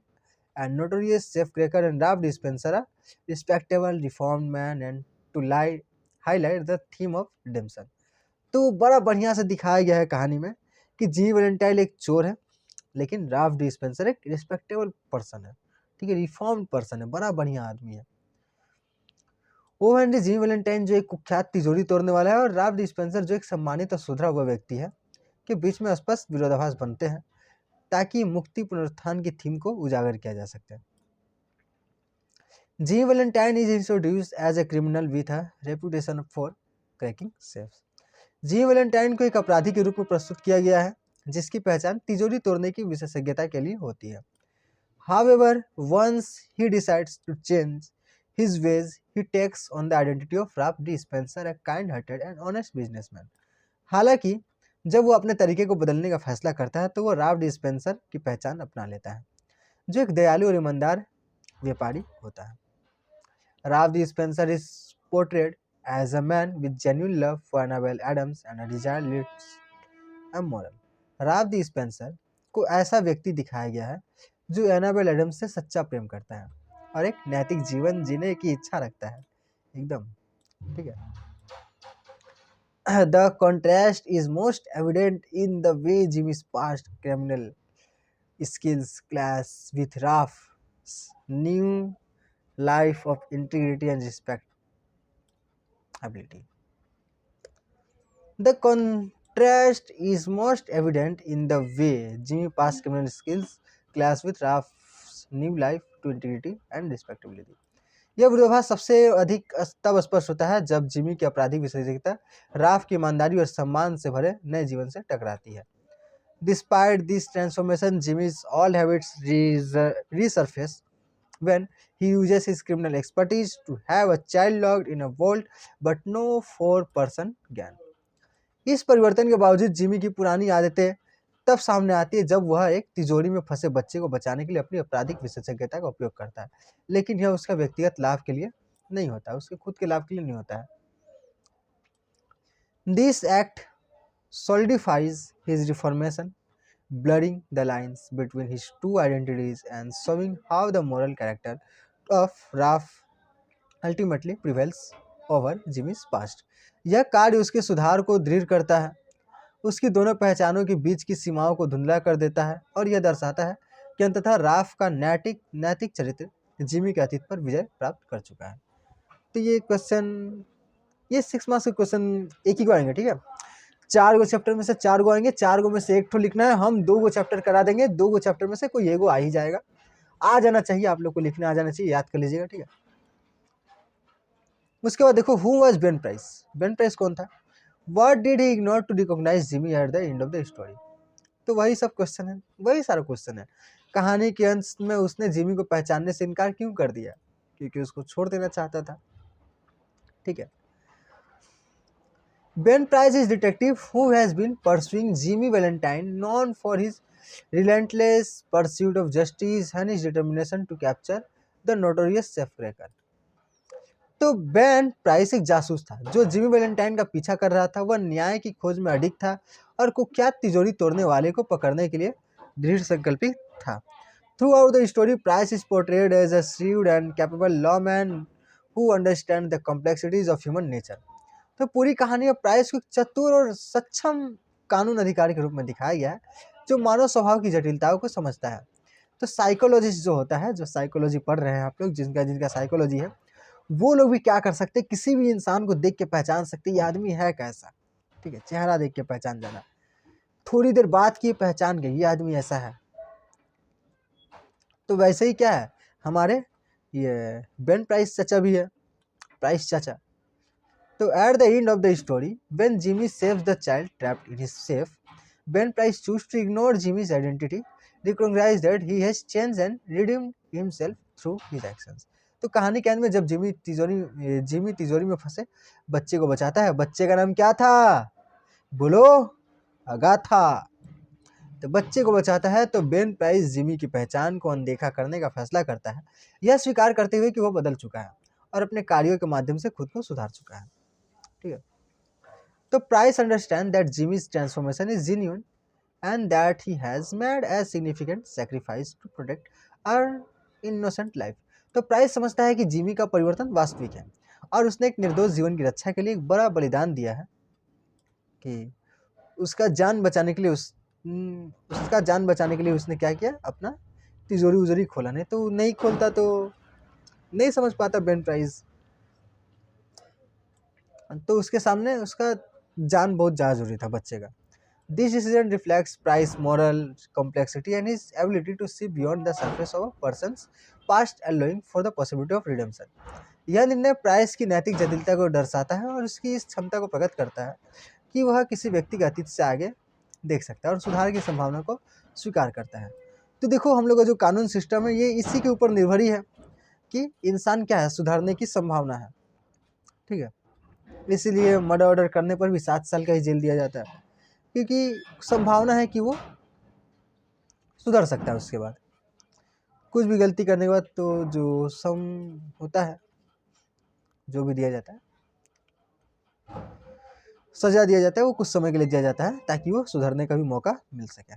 and notorious chef cracker and Ralph Dispenser, a respectable reformed man, and to highlight the theme of redemption। तो बड़ा बढ़िया से दिखाया गया है कहानी में कि जी वैलेंटाइन एक चोर है, लेकिन राल्फ डिस्पेंसर एक रिस्पेक्टेबल पर्सन है। ठीक है, रिफॉर्म्ड पर्सन है, बड़ा बढ़िया आदमी है। ओ हेनरी जी वैलेंटाइन जो एक कुख्यात तिजोरी तोड़ने वाला है, और राल्फ डिस्पेंसर जो एक सम्मानित और सुधरा हुआ व्यक्ति है, के बीच में स्पष्ट विरोधाभास बनते हैं ताकि मुक्ति पुनरुत्थान की थीम को उजागर किया जा सके। Jimmy Valentine is introduced as a criminal with a reputation for cracking safes। Jimmy Valentine को एक अपराधी के रूप में प्रस्तुत किया गया है जिसकी पहचान तिजोरी तोड़ने की विशेषज्ञता के लिए होती है। However, once he decides to change his ways, he takes on the identity of Ralph D. Spencer, a kind-hearted and honest businessman। हालांकि जब वो अपने तरीके को बदलने का फैसला करता है तो वो राल्फ डी स्पेंसर की पहचान अपना लेता है, जो एक दयालु और ईमानदार व्यापारी होता है। Ralph D. Spencer is portrayed as a man with genuine love for Annabelle Adams and a desire leads a moral। Ralph D. Spencer को ऐसा व्यक्ति दिखाया गया है जो एनाबेल एडम्स से सच्चा प्रेम करता है और एक नैतिक जीवन जीने की इच्छा रखता है एकदम। ठीक है, The contrast is most evident in the way Jimmy's past criminal skills clash with Ralph's new life of integrity and respectability। The contrast is most evident in the way Jimmy past criminal skills clash with Ralph's new life to integrity and respectability। यह विरोधाभास सबसे अधिक तब स्पष्ट होता है जब जिमी की आपराधिक विशेषज्ञता राफ की ईमानदारी और सम्मान से भरे नए जीवन से टकराती है। Despite this transformation, Jimmy's all habits resurface when he uses his criminal expertise to have a child locked in a vault but no 4-person gang। इस परिवर्तन के बावजूद जिमी की पुरानी आदतें तब सामने आती है जब वह एक तिजोरी में फंसे बच्चे को बचाने के लिए अपनी आपराधिक विशेषज्ञता का उपयोग करता है, लेकिन यह उसका व्यक्तिगत लाभ के लिए नहीं होता है, उसके खुद के लाभ के लिए नहीं होता है। This act solidifies his reformation, blurring the lines between his two identities and showing how the moral character of Ralph ultimately prevails over Jimmy's past। यह कार्य उसके सुधार को दृढ़ करता है, उसकी दोनों पहचानों के बीच की सीमाओं को धुंधला कर देता है और यह दर्शाता है कि अंततः राफ का नैतिक चरित्र जिमी के अतीत पर विजय प्राप्त कर चुका है। तो ये 6 मार्क्स के क्वेश्चन एक ही को आएंगे। ठीक है, 4 गो चैप्टर में से 4 गो आएंगे, 4 गो में से एक ठो लिखना है। हम 2 गो चैप्टर करा देंगे, 2 गो चैप्टर में से कोई एगो आ ही जाएगा, आ जाना चाहिए, आप लोग को लिखना आ जाना चाहिए, याद कर लीजिएगा। ठीक है, उसके बाद देखो who was Ben price. Ben price कौन था? What did he ignore to recognize Jimmy at the end of the story? तो वही सब क्वेश्चन है, वही सारा क्वेश्चन है। कहानी के अंत में उसने जिमी को पहचानने से इनकार क्यों कर दिया? क्योंकि उसको छोड़ देना चाहता था। ठीक है। Ben Price is detective who has been pursuing Jimmy Valentine, known for his relentless pursuit of justice and his determination to capture the notorious safecracker. तो बैन प्राइस एक जासूस था जो जिमी वैलेंटाइन का पीछा कर रहा था। वह न्याय की खोज में अडिग था और कुख्यात तिजोरी तोड़ने वाले को पकड़ने के लिए दृढ़ संकल्पित था। Throughout the story, Price is portrayed as a shrewd and capable lawman who understands the complexities of human nature. तो पूरी कहानी में प्राइस को एक चतुर और सक्षम कानून अधिकारी के रूप में दिखाया गया है जो मानव स्वभाव की जटिलताओं को समझता है। तो साइकोलॉजिस्ट जो होता है, जो साइकोलॉजी पढ़ रहे हैं आप लोग, जिनका साइकोलॉजी है, वो लोग भी क्या कर सकते हैं, किसी भी इंसान को देख के पहचान सकते ये आदमी है कैसा। ठीक है, चेहरा देख के पहचान जाना, थोड़ी देर बाद की पहचान गई ये आदमी ऐसा है। तो वैसे ही क्या है, हमारे ये बेन प्राइस चाचा भी है, प्राइस चाचा। तो at the end of the story, when Jimmy saves the child trapped in his safe, Ben Price choose to ignore Jimmy's identity, recognise that he has changed and redeemed himself through his actions. तो कहानी के अंत में जब जिमी तिजोरी में फंसे बच्चे को बचाता है। बच्चे का नाम क्या था, बोलो? अगाथा। तो बच्चे को बचाता है तो बेन प्राइस जिमी की पहचान को अनदेखा करने का फैसला करता है, यह स्वीकार करते हुए कि वह बदल चुका है और अपने कार्यों के माध्यम से खुद को सुधार चुका है। ठीक है। तो Price understand that Jimmy's transformation is genuine and that he has made a significant sacrifice to protect our innocent life. तो प्राइस समझता है कि जिमी का परिवर्तन वास्तविक है और उसने एक निर्दोष जीवन की रक्षा के लिए एक बड़ा बलिदान दिया है कि उसका जान बचाने के लिए उसने क्या किया, अपना तिजोरी उजोरी खोला। नहीं तो नहीं खोलता तो नहीं समझ पाता बेन प्राइस। तो उसके सामने उसका जान बहुत ज़्यादा जरूरी था बच्चे का। This decision reflects Price moral complexity and his ability to see beyond the surface of a person's past, allowing for the possibility of redemption. यह निर्णय प्राइस की नैतिक जटिलता को दर्शाता है और उसकी इस क्षमता को प्रकट करता है कि वह किसी व्यक्ति के अतीत से आगे देख सकता है और सुधार की संभावना को स्वीकार करता है। तो देखो, हम लोग का जो कानून सिस्टम है ये इसी के ऊपर निर्भर ही है कि इंसान क्या है, सुधारने की संभावना है। ठीक है, इसीलिए मर्डर ऑर्डर करने पर भी 7 साल का ही जेल दिया जाता है, क्योंकि संभावना है कि वो सुधर सकता है उसके बाद। कुछ भी गलती करने के बाद तो जो सम होता है, जो भी दिया जाता है, सजा दिया जाता है, वो कुछ समय के लिए दिया जाता है ताकि वो सुधरने का भी मौका मिल सके।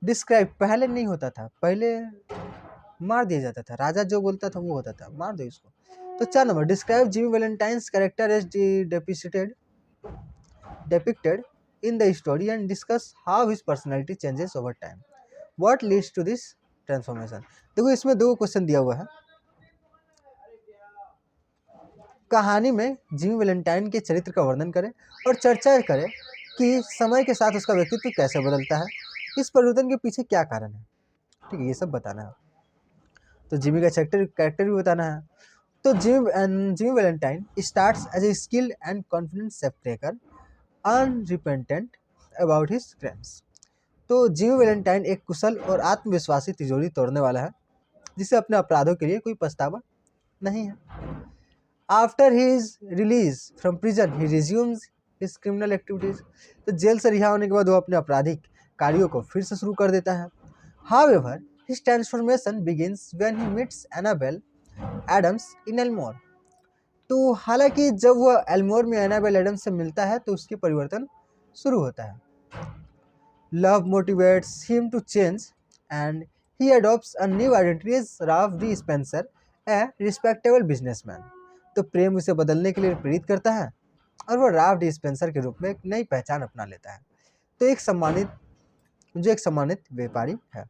डिस्क्राइब पहले नहीं होता था, पहले मार दिया जाता था, राजा जो बोलता था वो होता था, मार दो इसको। तो 4 number, describe Jimmy Valentine's character as depicted in the story and discuss how his personality changes over time. What leads to this transformation? देखो, इसमें 2 क्वेश्चन दिया हुआ है। कहानी में जिमी वैलेंटाइन के चरित्र का वर्णन करें और चर्चा करें कि समय के साथ उसका व्यक्तित्व कैसे बदलता है, इस परिवर्तन के पीछे क्या कारण है। ठीक है, ये सब बताना है। तो जिमी का कैरेक्टर भी बताना है। तो Jimmy Valentine starts as a skilled and confident safebreaker, unrepentant about his crimes. तो जिमी वैलेंटाइन एक कुशल और आत्मविश्वासी तिजोरी तोड़ने वाला है जिसे अपने अपराधों के लिए कोई पछतावा नहीं है। After his release from prison he resumes his criminal activities. तो जेल से रिहा होने के बाद वो अपने आपराधिक कार्यों को फिर से शुरू कर देता है। However his transformation begins when he meets Annabelle Adams in Elmore. तो हालांकि जब वह एल्मोर में एनाबेल एडम्स से मिलता है तो उसके परिवर्तन शुरू होता है। Love motivates him to change and he adopts a new identity as Ralph D Spencer, a respectable businessman. तो प्रेम उसे बदलने के लिए प्रेरित करता है और वह राल्फ डी स्पेंसर के रूप में एक नई पहचान अपना लेता है। तो एक सम्मानित व्यापारी है।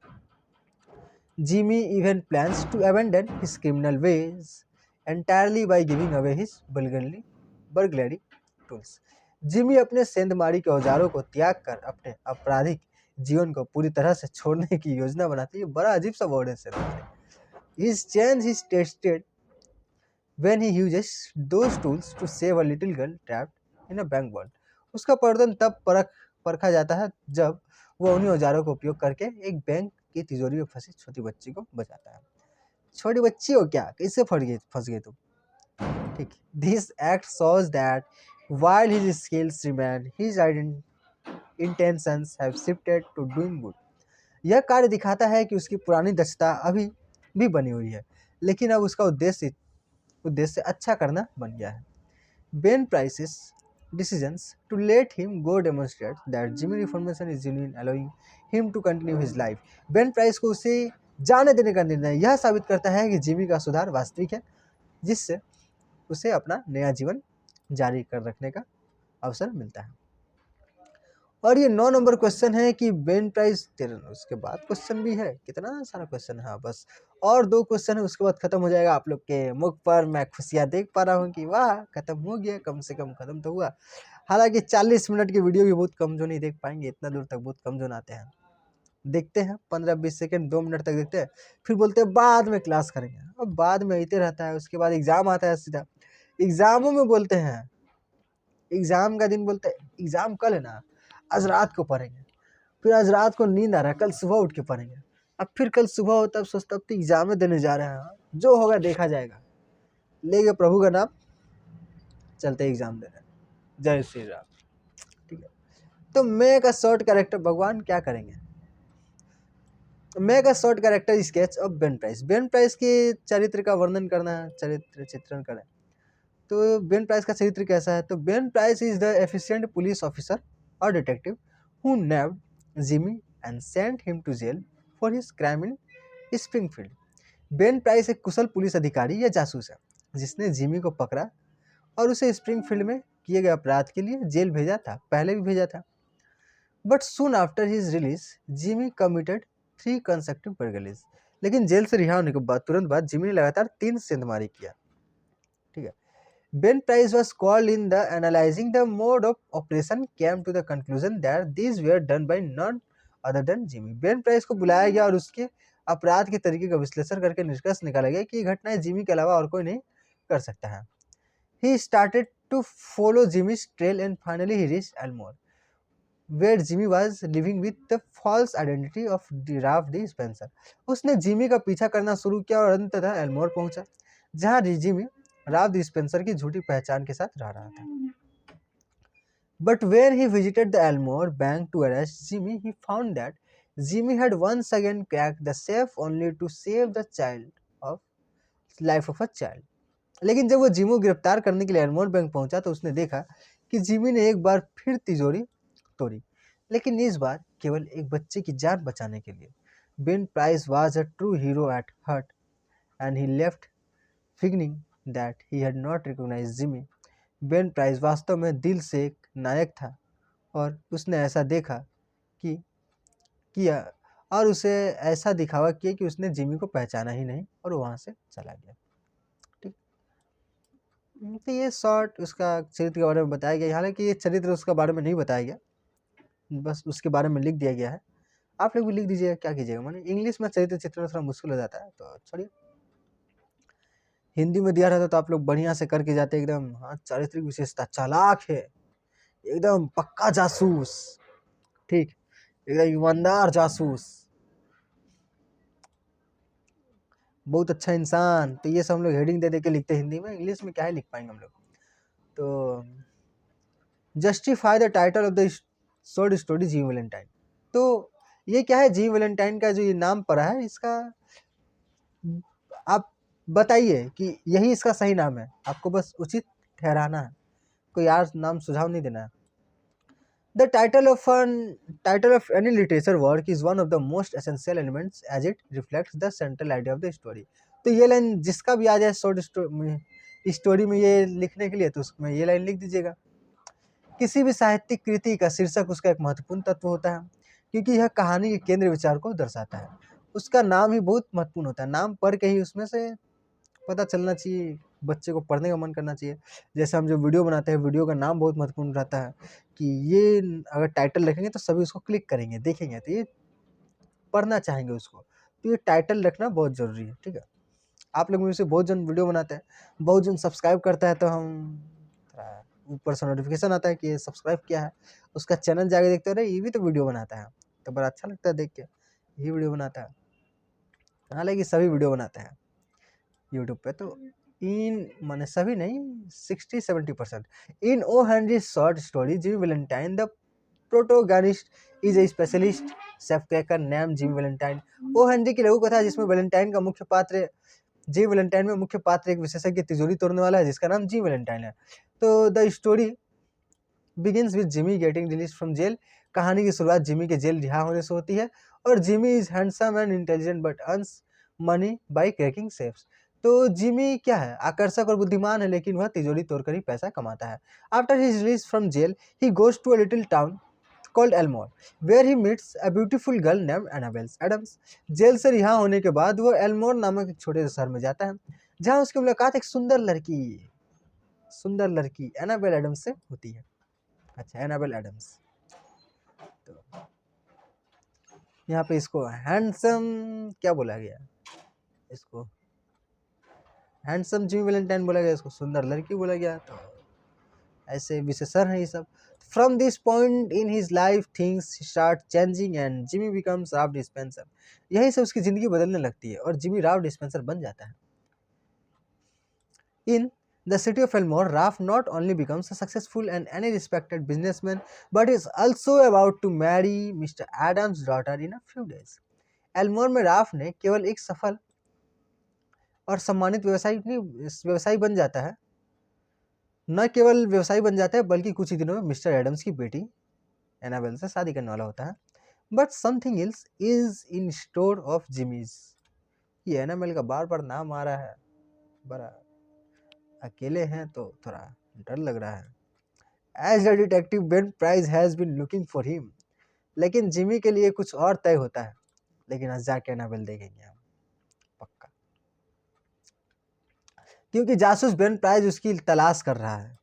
Jimmy even plans to abandon his criminal ways entirely by giving away his burglary tools. Jimmy अपने सेंधमारी के औजारों को त्याग कर अपने आपराधिक जीवन को पूरी तरह से छोड़ने की योजना बनाती है। बड़ा अजीब सा वर्ड है सेंधमारी। His change is tested when he uses those tools to save a little girl trapped in a bank vault. उसका परिवर्तन तब परख परखा जाता है जब वो उन्हीं औजारों का उपयोग करके एक बैंक की तिजोरी में फंसी छोटी बच्ची को बचाता है। छोटी बच्ची हो क्या, कैसे फंस गए तुम? ठीक। This act shows that while his skills remain, his intentions have shifted to doing good. यह कार्य दिखाता है कि उसकी पुरानी दक्षता अभी भी बनी हुई है, लेकिन अब उसका उद्देश्य अच्छा करना बन गया है। Ben Price's decisions to let him go demonstrates that Jimmy reformation is genuine, allowing him to continue his life. Ben Price को उसे जाने देने का निर्णय यह साबित करता है कि जिमी का सुधार वास्तविक है, जिससे उसे अपना नया जीवन जारी कर रखने का अवसर मिलता है। और ये 9 नंबर क्वेश्चन है कि बेन प्राइस उसके बाद क्वेश्चन भी है, कितना सारा क्वेश्चन है। हाँ, बस और 2 क्वेश्चन है, उसके बाद खत्म हो जाएगा। आप लोग के मुख पर मैं खुशियाँ देख पा रहा हूँ कि वाह, खत्म हो गया, कम से कम खत्म तो हुआ। हालांकि 40 मिनट की वीडियो भी बहुत कम जो नहीं देख पाएंगे, इतना दूर तक बहुत कम जो आते हैं। देखते हैं 15-20 सेकंड 2 मिनट तक देखते हैं, फिर बोलते हैं बाद में क्लास करेंगे। अब बाद में आते रहता है, उसके बाद एग्जाम आता है सीधा। एग्जामों में बोलते हैं, एग्जाम का दिन बोलते हैं एग्जाम कल है ना, आज रात को पढ़ेंगे। फिर आज रात को नींद आ रहा है, कल सुबह उठ के पढ़ेंगे। अब फिर कल सुबह होता है, सोचता अब तो एग्जाम देने जा रहे हैं, जो होगा देखा जाएगा। लेके प्रभु का नाम, चलते एग्जाम देने। जय श्री राम। ठीक है, तो मैं का शॉर्ट कैरेक्टर भगवान क्या करेंगे? मैं का short character sketch of Ben price. Ben price के चरित्र का वर्णन करना है, चरित्र चित्रण करें तो बेन प्राइस का चरित्र कैसा है? तो Ben Price is the efficient police officer और detective who nabbed Jimmy and sent him to jail for his crime in Springfield. Ben Price एक कुशल पुलिस अधिकारी या जासूस है जिसने जिमी को पकड़ा और उसे स्प्रिंगफील्ड में किए गए अपराध के लिए जेल भेजा था, पहले भी भेजा था। But soon after his release Jimmy committed 3 consecutive burglaries. लेकिन जेल से रिहा होने के बाद तुरंत बाद जिमी ने लगातार 3 सेंधमारी किया। ठीक है, Ben Price was called in the analyzing the mode of operation came to the conclusion that these were done by none other than Jimmy. Ben Price को बुलाया गया और उसके अपराध के तरीके का विश्लेषण करके निष्कर्ष निकाला गया कि ये घटनाएं जिमी के अलावा और कोई नहीं कर सकता है। He started to follow Jimmy's trail and finally he reached Elmore, where Jimmy was living with the false identity of Ralph D. Spencer. उसने जिमी का पीछा करना शुरू किया और अंततः एल्मोर पहुंचा, जहां जिमी राव द स्पेंसर की झूठी पहचान के साथ रह रहा था। But when he visited the Elmore bank to arrest Jimmy, he found that Jimmy had once again cracked the safe only to save the life of a child. लेकिन जब वो जिमी को गिरफ्तार करने के लिए एल्मोर बैंक पहुंचा तो उसने देखा कि जिमी ने एक बार फिर तिजोरी तोड़ी, लेकिन इस बार केवल एक बच्चे की जान बचाने के लिए। Ben price was a true hero at heart and he left figuring that he had not recognized Jimmy. Ben price वास्तव में दिल से एक नायक था और उसने ऐसा देखा कि किया और उसे ऐसा दिखावा किया कि उसने जिमी को पहचाना ही नहीं और वहाँ से चला गया। ठीक, तो ये शॉर्ट उसका चरित्र के बारे में बताया गया। हालांकि ये चरित्र उसका बारे में नहीं बताया गया, बस उसके बारे में लिख दिया गया है। आप लोग भी लिख दीजिएगा, क्या कीजिएगा, माने इंग्लिश में चरित्र चित्रण थोड़ा मुश्किल हो जाता है, तो छोड़िए। हिंदी में दिया रहता तो आप लोग बढ़िया से करके जाते एकदम। हाँ, चारित्रिक विशेषता, चालाक है, एकदम पक्का जासूस, ठीक, एकदम ईमानदार जासूस, बहुत अच्छा इंसान। तो ये सब हम लोग हेडिंग दे के लिखते हैं हिंदी में, इंग्लिश में क्या है लिख पाएंगे हम लोग। तो justify the title of the short story G Valentine. तो ये क्या है, जी वैलेंटाइन का जो ये नाम पड़ा है, इसका आप बताइए कि यही इसका सही नाम है, आपको बस उचित ठहराना है, कोई यार नाम सुझाव नहीं देना है। The title of any literature work is one of the most essential elements as it reflects the central idea of the story. तो ये लाइन जिसका भी आ जाए शॉर्ट स्टोरी में ये लिखने के लिए, तो उसमें ये लाइन लिख दीजिएगा। किसी भी साहित्यिक कृति का शीर्षक उसका एक महत्वपूर्ण तत्व होता है, क्योंकि यह कहानी के केंद्र विचार को दर्शाता है। उसका नाम ही बहुत महत्वपूर्ण होता है, नाम पढ़ के ही उसमें से पता चलना चाहिए, बच्चे को पढ़ने का मन करना चाहिए। जैसे हम जो वीडियो बनाते हैं, वीडियो का नाम बहुत महत्वपूर्ण रहता है कि ये अगर टाइटल लिखेंगे तो सभी उसको क्लिक करेंगे, देखेंगे तो ये पढ़ना चाहेंगे उसको, तो ये टाइटल रखना बहुत ज़रूरी है। ठीक है, आप लोग में से बहुत जन वीडियो बनाते हैं, बहुत जन सब्सक्राइब करता है, तो हम ऊपर से नोटिफिकेशन आता है कि ये सब्सक्राइब किया है, उसका चैनल जाके देखते हो, अरे ये भी तो वीडियो बनाता है, तो बड़ा अच्छा लगता है देख के, ये वीडियो बनाता है। हालांकि सभी वीडियो बनाते हैं यूट्यूब पे, तो इन माने सभी नहीं, 60-70%। In O Henry short story Jimmy Valentine the protagonist is a specialist safe cracker name Jimmy Valentine. O Henry की लघु कथा जिसमें वैलेंटाइन का मुख्य पात्र, जी वैलेंटाइन में मुख्य पात्र एक विशेषज्ञ तिजोरी तोड़ने वाला है जिसका नाम जी वैलेंटाइन है। तो the story begins with Jimmy getting release from jail. कहानी की शुरुआत जिमी के जेल रिहा होने से होती है, और Jimmy is handsome and intelligent but earns money by cracking safes. तो जिमी क्या है, आकर्षक और बुद्धिमान है, लेकिन वह तिजोरी तोड़कर ही पैसा कमाता है। After his release from jail he goes to a little town called Elmore, where he meets a beautiful girl named Annabelle Adams. Jail से रिहा होने के बाद वह एल्मोर नामक एक छोटे से शहर में जाता है, जहां उसकी मुलाकात एक सुंदर लड़की एनाबेल एडम्स से होती है। अच्छा, एनाबेल एडम्स। तो यहाँ पे इसको हैंडसम क्या बोला गया, इसको हैंडसम जिमी वैलेंटाइन बोला गया, इसको सुंदर लड़की बोला गया। तो ऐसे विशेषण है ये सब। From this point in his life things start changing and Jimmy becomes Rao dispenser. यहीं से उसकी जिंदगी बदलने लगती है और जिमी राव डिस्पेंसर बन जाता है। इन the city of Elmore, Ralph not only becomes a successful and any respected businessman, but is also about to marry Mr. Adams' daughter in a few days. Elmore में राफ ने केवल एक सफल और सम्मानित व्यवसायी बन जाता है, न केवल व्यवसायी बन जाता है बल्कि कुछ ही दिनों में मिस्टर एडम्स की बेटी एनाबेल से शादी करने वाला होता है। But something else is in store of Jimmy's. ये एनाबेल का बार बार नाम आ रहा है, बड़ा अकेले हैं तो थोड़ा डर लग रहा है। As the detective Ben Price has been looking for him. लेकिन जिमी के लिए कुछ और तय होता है, लेकिन आज जाके एनाबेल देखेंगे हम पक्का, क्योंकि जासूस बेन प्राइस उसकी तलाश कर रहा है।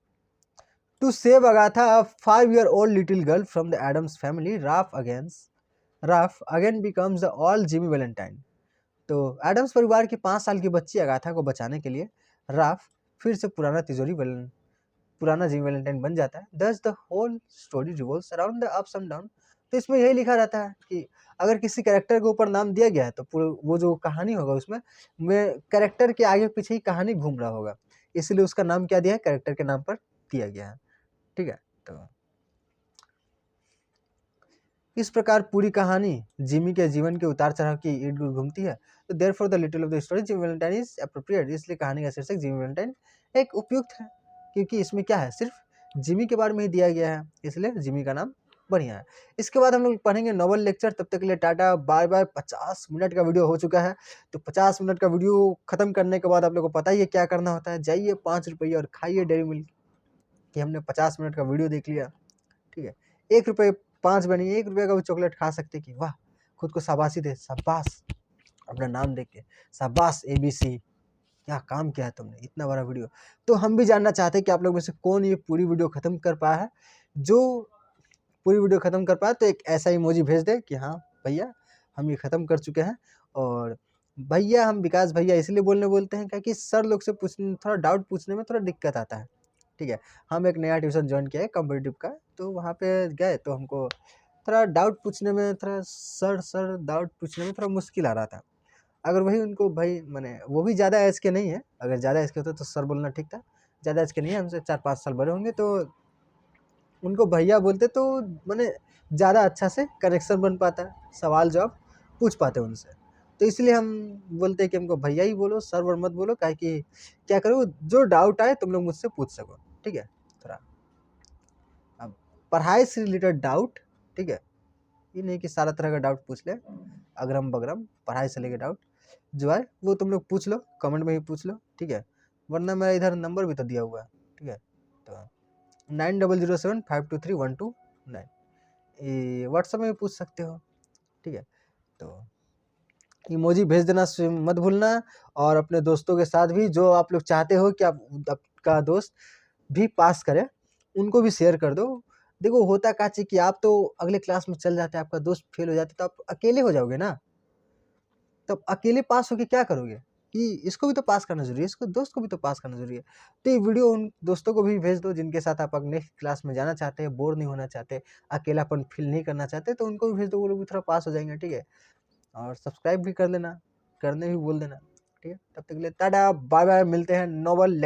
To save Agatha, a 5-year-old little girl from the Adams family, Ralph again becomes the all Jimmy Valentine. तो एडम्स परिवार की 5 साल की बच्ची अगाथा को बचाने के लिए राफ फिर से पुराना जिमी वैलेंटाइन बन जाता है। Thus the whole story revolves around the ups and down. तो इसमें यही लिखा रहता है कि अगर किसी कैरेक्टर के ऊपर नाम दिया गया है तो वो जो कहानी होगा उसमें कैरेक्टर के आगे पीछे ही कहानी घूम रहा होगा, इसलिए उसका नाम क्या दिया है, कैरेक्टर के नाम पर दिया गया है। ठीक है, तो इस प्रकार पूरी कहानी जिमी के जीवन के उतार चढ़ाव की इर्द गिर्द घूमती है। तो therefore the little of the story Jimmy Valentine is appropriate. इसलिए कहानी का शीर्षक जिमी वैलेंटाइन एक उपयुक्त है, क्योंकि इसमें क्या है, सिर्फ जिमी के बारे में ही दिया गया है, इसलिए जिमी का नाम बढ़िया है। इसके बाद हम लोग पढ़ेंगे नोवेल लेक्चर। तब तक के लिए टाटा बाय बाय। 50 मिनट का वीडियो हो चुका है, तो 50 मिनट का वीडियो खत्म करने के बाद आप लोग को पता ही है क्या करना होता है। जाइए 5 रुपये और खाइए डेयरी मिल्क, कि हमने 50 मिनट का वीडियो देख लिया। ठीक है, 1 रुपये 5 बनी, 1 रुपये का भी चॉकलेट खा सकते कि वाह, खुद को शाबाशी दे, शाबाश, अपना नाम देख के शाबाश ABC, क्या काम किया है तुमने, इतना बड़ा वीडियो। तो हम भी जानना चाहते हैं कि आप लोग में से कौन ये पूरी वीडियो खत्म कर पाया है। जो पूरी वीडियो खत्म कर पाया तो एक ऐसा इमोजी भेज दे कि हाँ भैया हम ये खत्म कर चुके हैं। और भैया हम विकास भैया इसलिए बोलते हैं क्योंकि सर लोग से पूछने, थोड़ा डाउट पूछने में थोड़ा दिक्कत आता है। ठीक है, हम एक नया ट्यूशन ज्वाइन किया है कॉम्पिटिटिव का, तो वहाँ पे गए तो हमको थोड़ा डाउट पूछने में, थोड़ा सर डाउट पूछने में थोड़ा मुश्किल आ रहा था। अगर वही उनको भाई मैंने, वो भी ज़्यादा एज के नहीं है, अगर ज़्यादा एज के होते तो सर बोलना ठीक था, ज़्यादा एज के नहीं है, हमसे 4-5 साल बड़े होंगे, तो उनको भैया बोलते तो मैंने ज़्यादा अच्छा से करेक्शन बन पाता है, सवाल जवाब पूछ पाते उनसे। तो इसलिए हम बोलते हैं कि हमको भैया ही बोलो, सर वर मत बोलो, काहे कि क्या करो, जो डाउट आए तुम लोग मुझसे पूछ सको। ठीक है, थोड़ा अब पढ़ाई से रिलेटेड डाउट, ठीक है, ये नहीं कि सारा तरह का डाउट पूछ ले, अगरम बगरम, पढ़ाई से लेके डाउट जो है वो तुम लोग पूछ लो, कमेंट में ही पूछ लो। ठीक है, वरना मेरा इधर नंबर भी तो दिया हुआ है। ठीक है, तो 9007523129 ये व्हाट्सएप में भी पूछ सकते हो। ठीक है, तो इमोजी भेज देना मत भूलना, और अपने दोस्तों के साथ भी, जो आप लोग चाहते हो कि आपका दोस्त भी पास करे, उनको भी शेयर कर दो। देखो होता क्या चीज़ कि आप तो अगले क्लास में चल जाते हैं, आपका दोस्त फेल हो जाता है, तो आप अकेले हो जाओगे ना, तब अकेले पास होके क्या करोगे। कि इसको भी तो पास करना जरूरी है, इसको दोस्त को भी तो पास करना जरूरी है। तो ये वीडियो उन दोस्तों को भी भेज दो जिनके साथ आप नेक्स्ट क्लास में जाना चाहते हैं, बोर नहीं होना चाहते, अकेलापन फील नहीं करना चाहते, तो उनको भी भेज दो, वो लोग भी थोड़ा पास हो जाएंगे, ठीक है। और सब्सक्राइब भी कर लेना, करने भी बोल देना, ठीक है। तब तक के लिए टाटा बाय बाय, मिलते हैं नोबल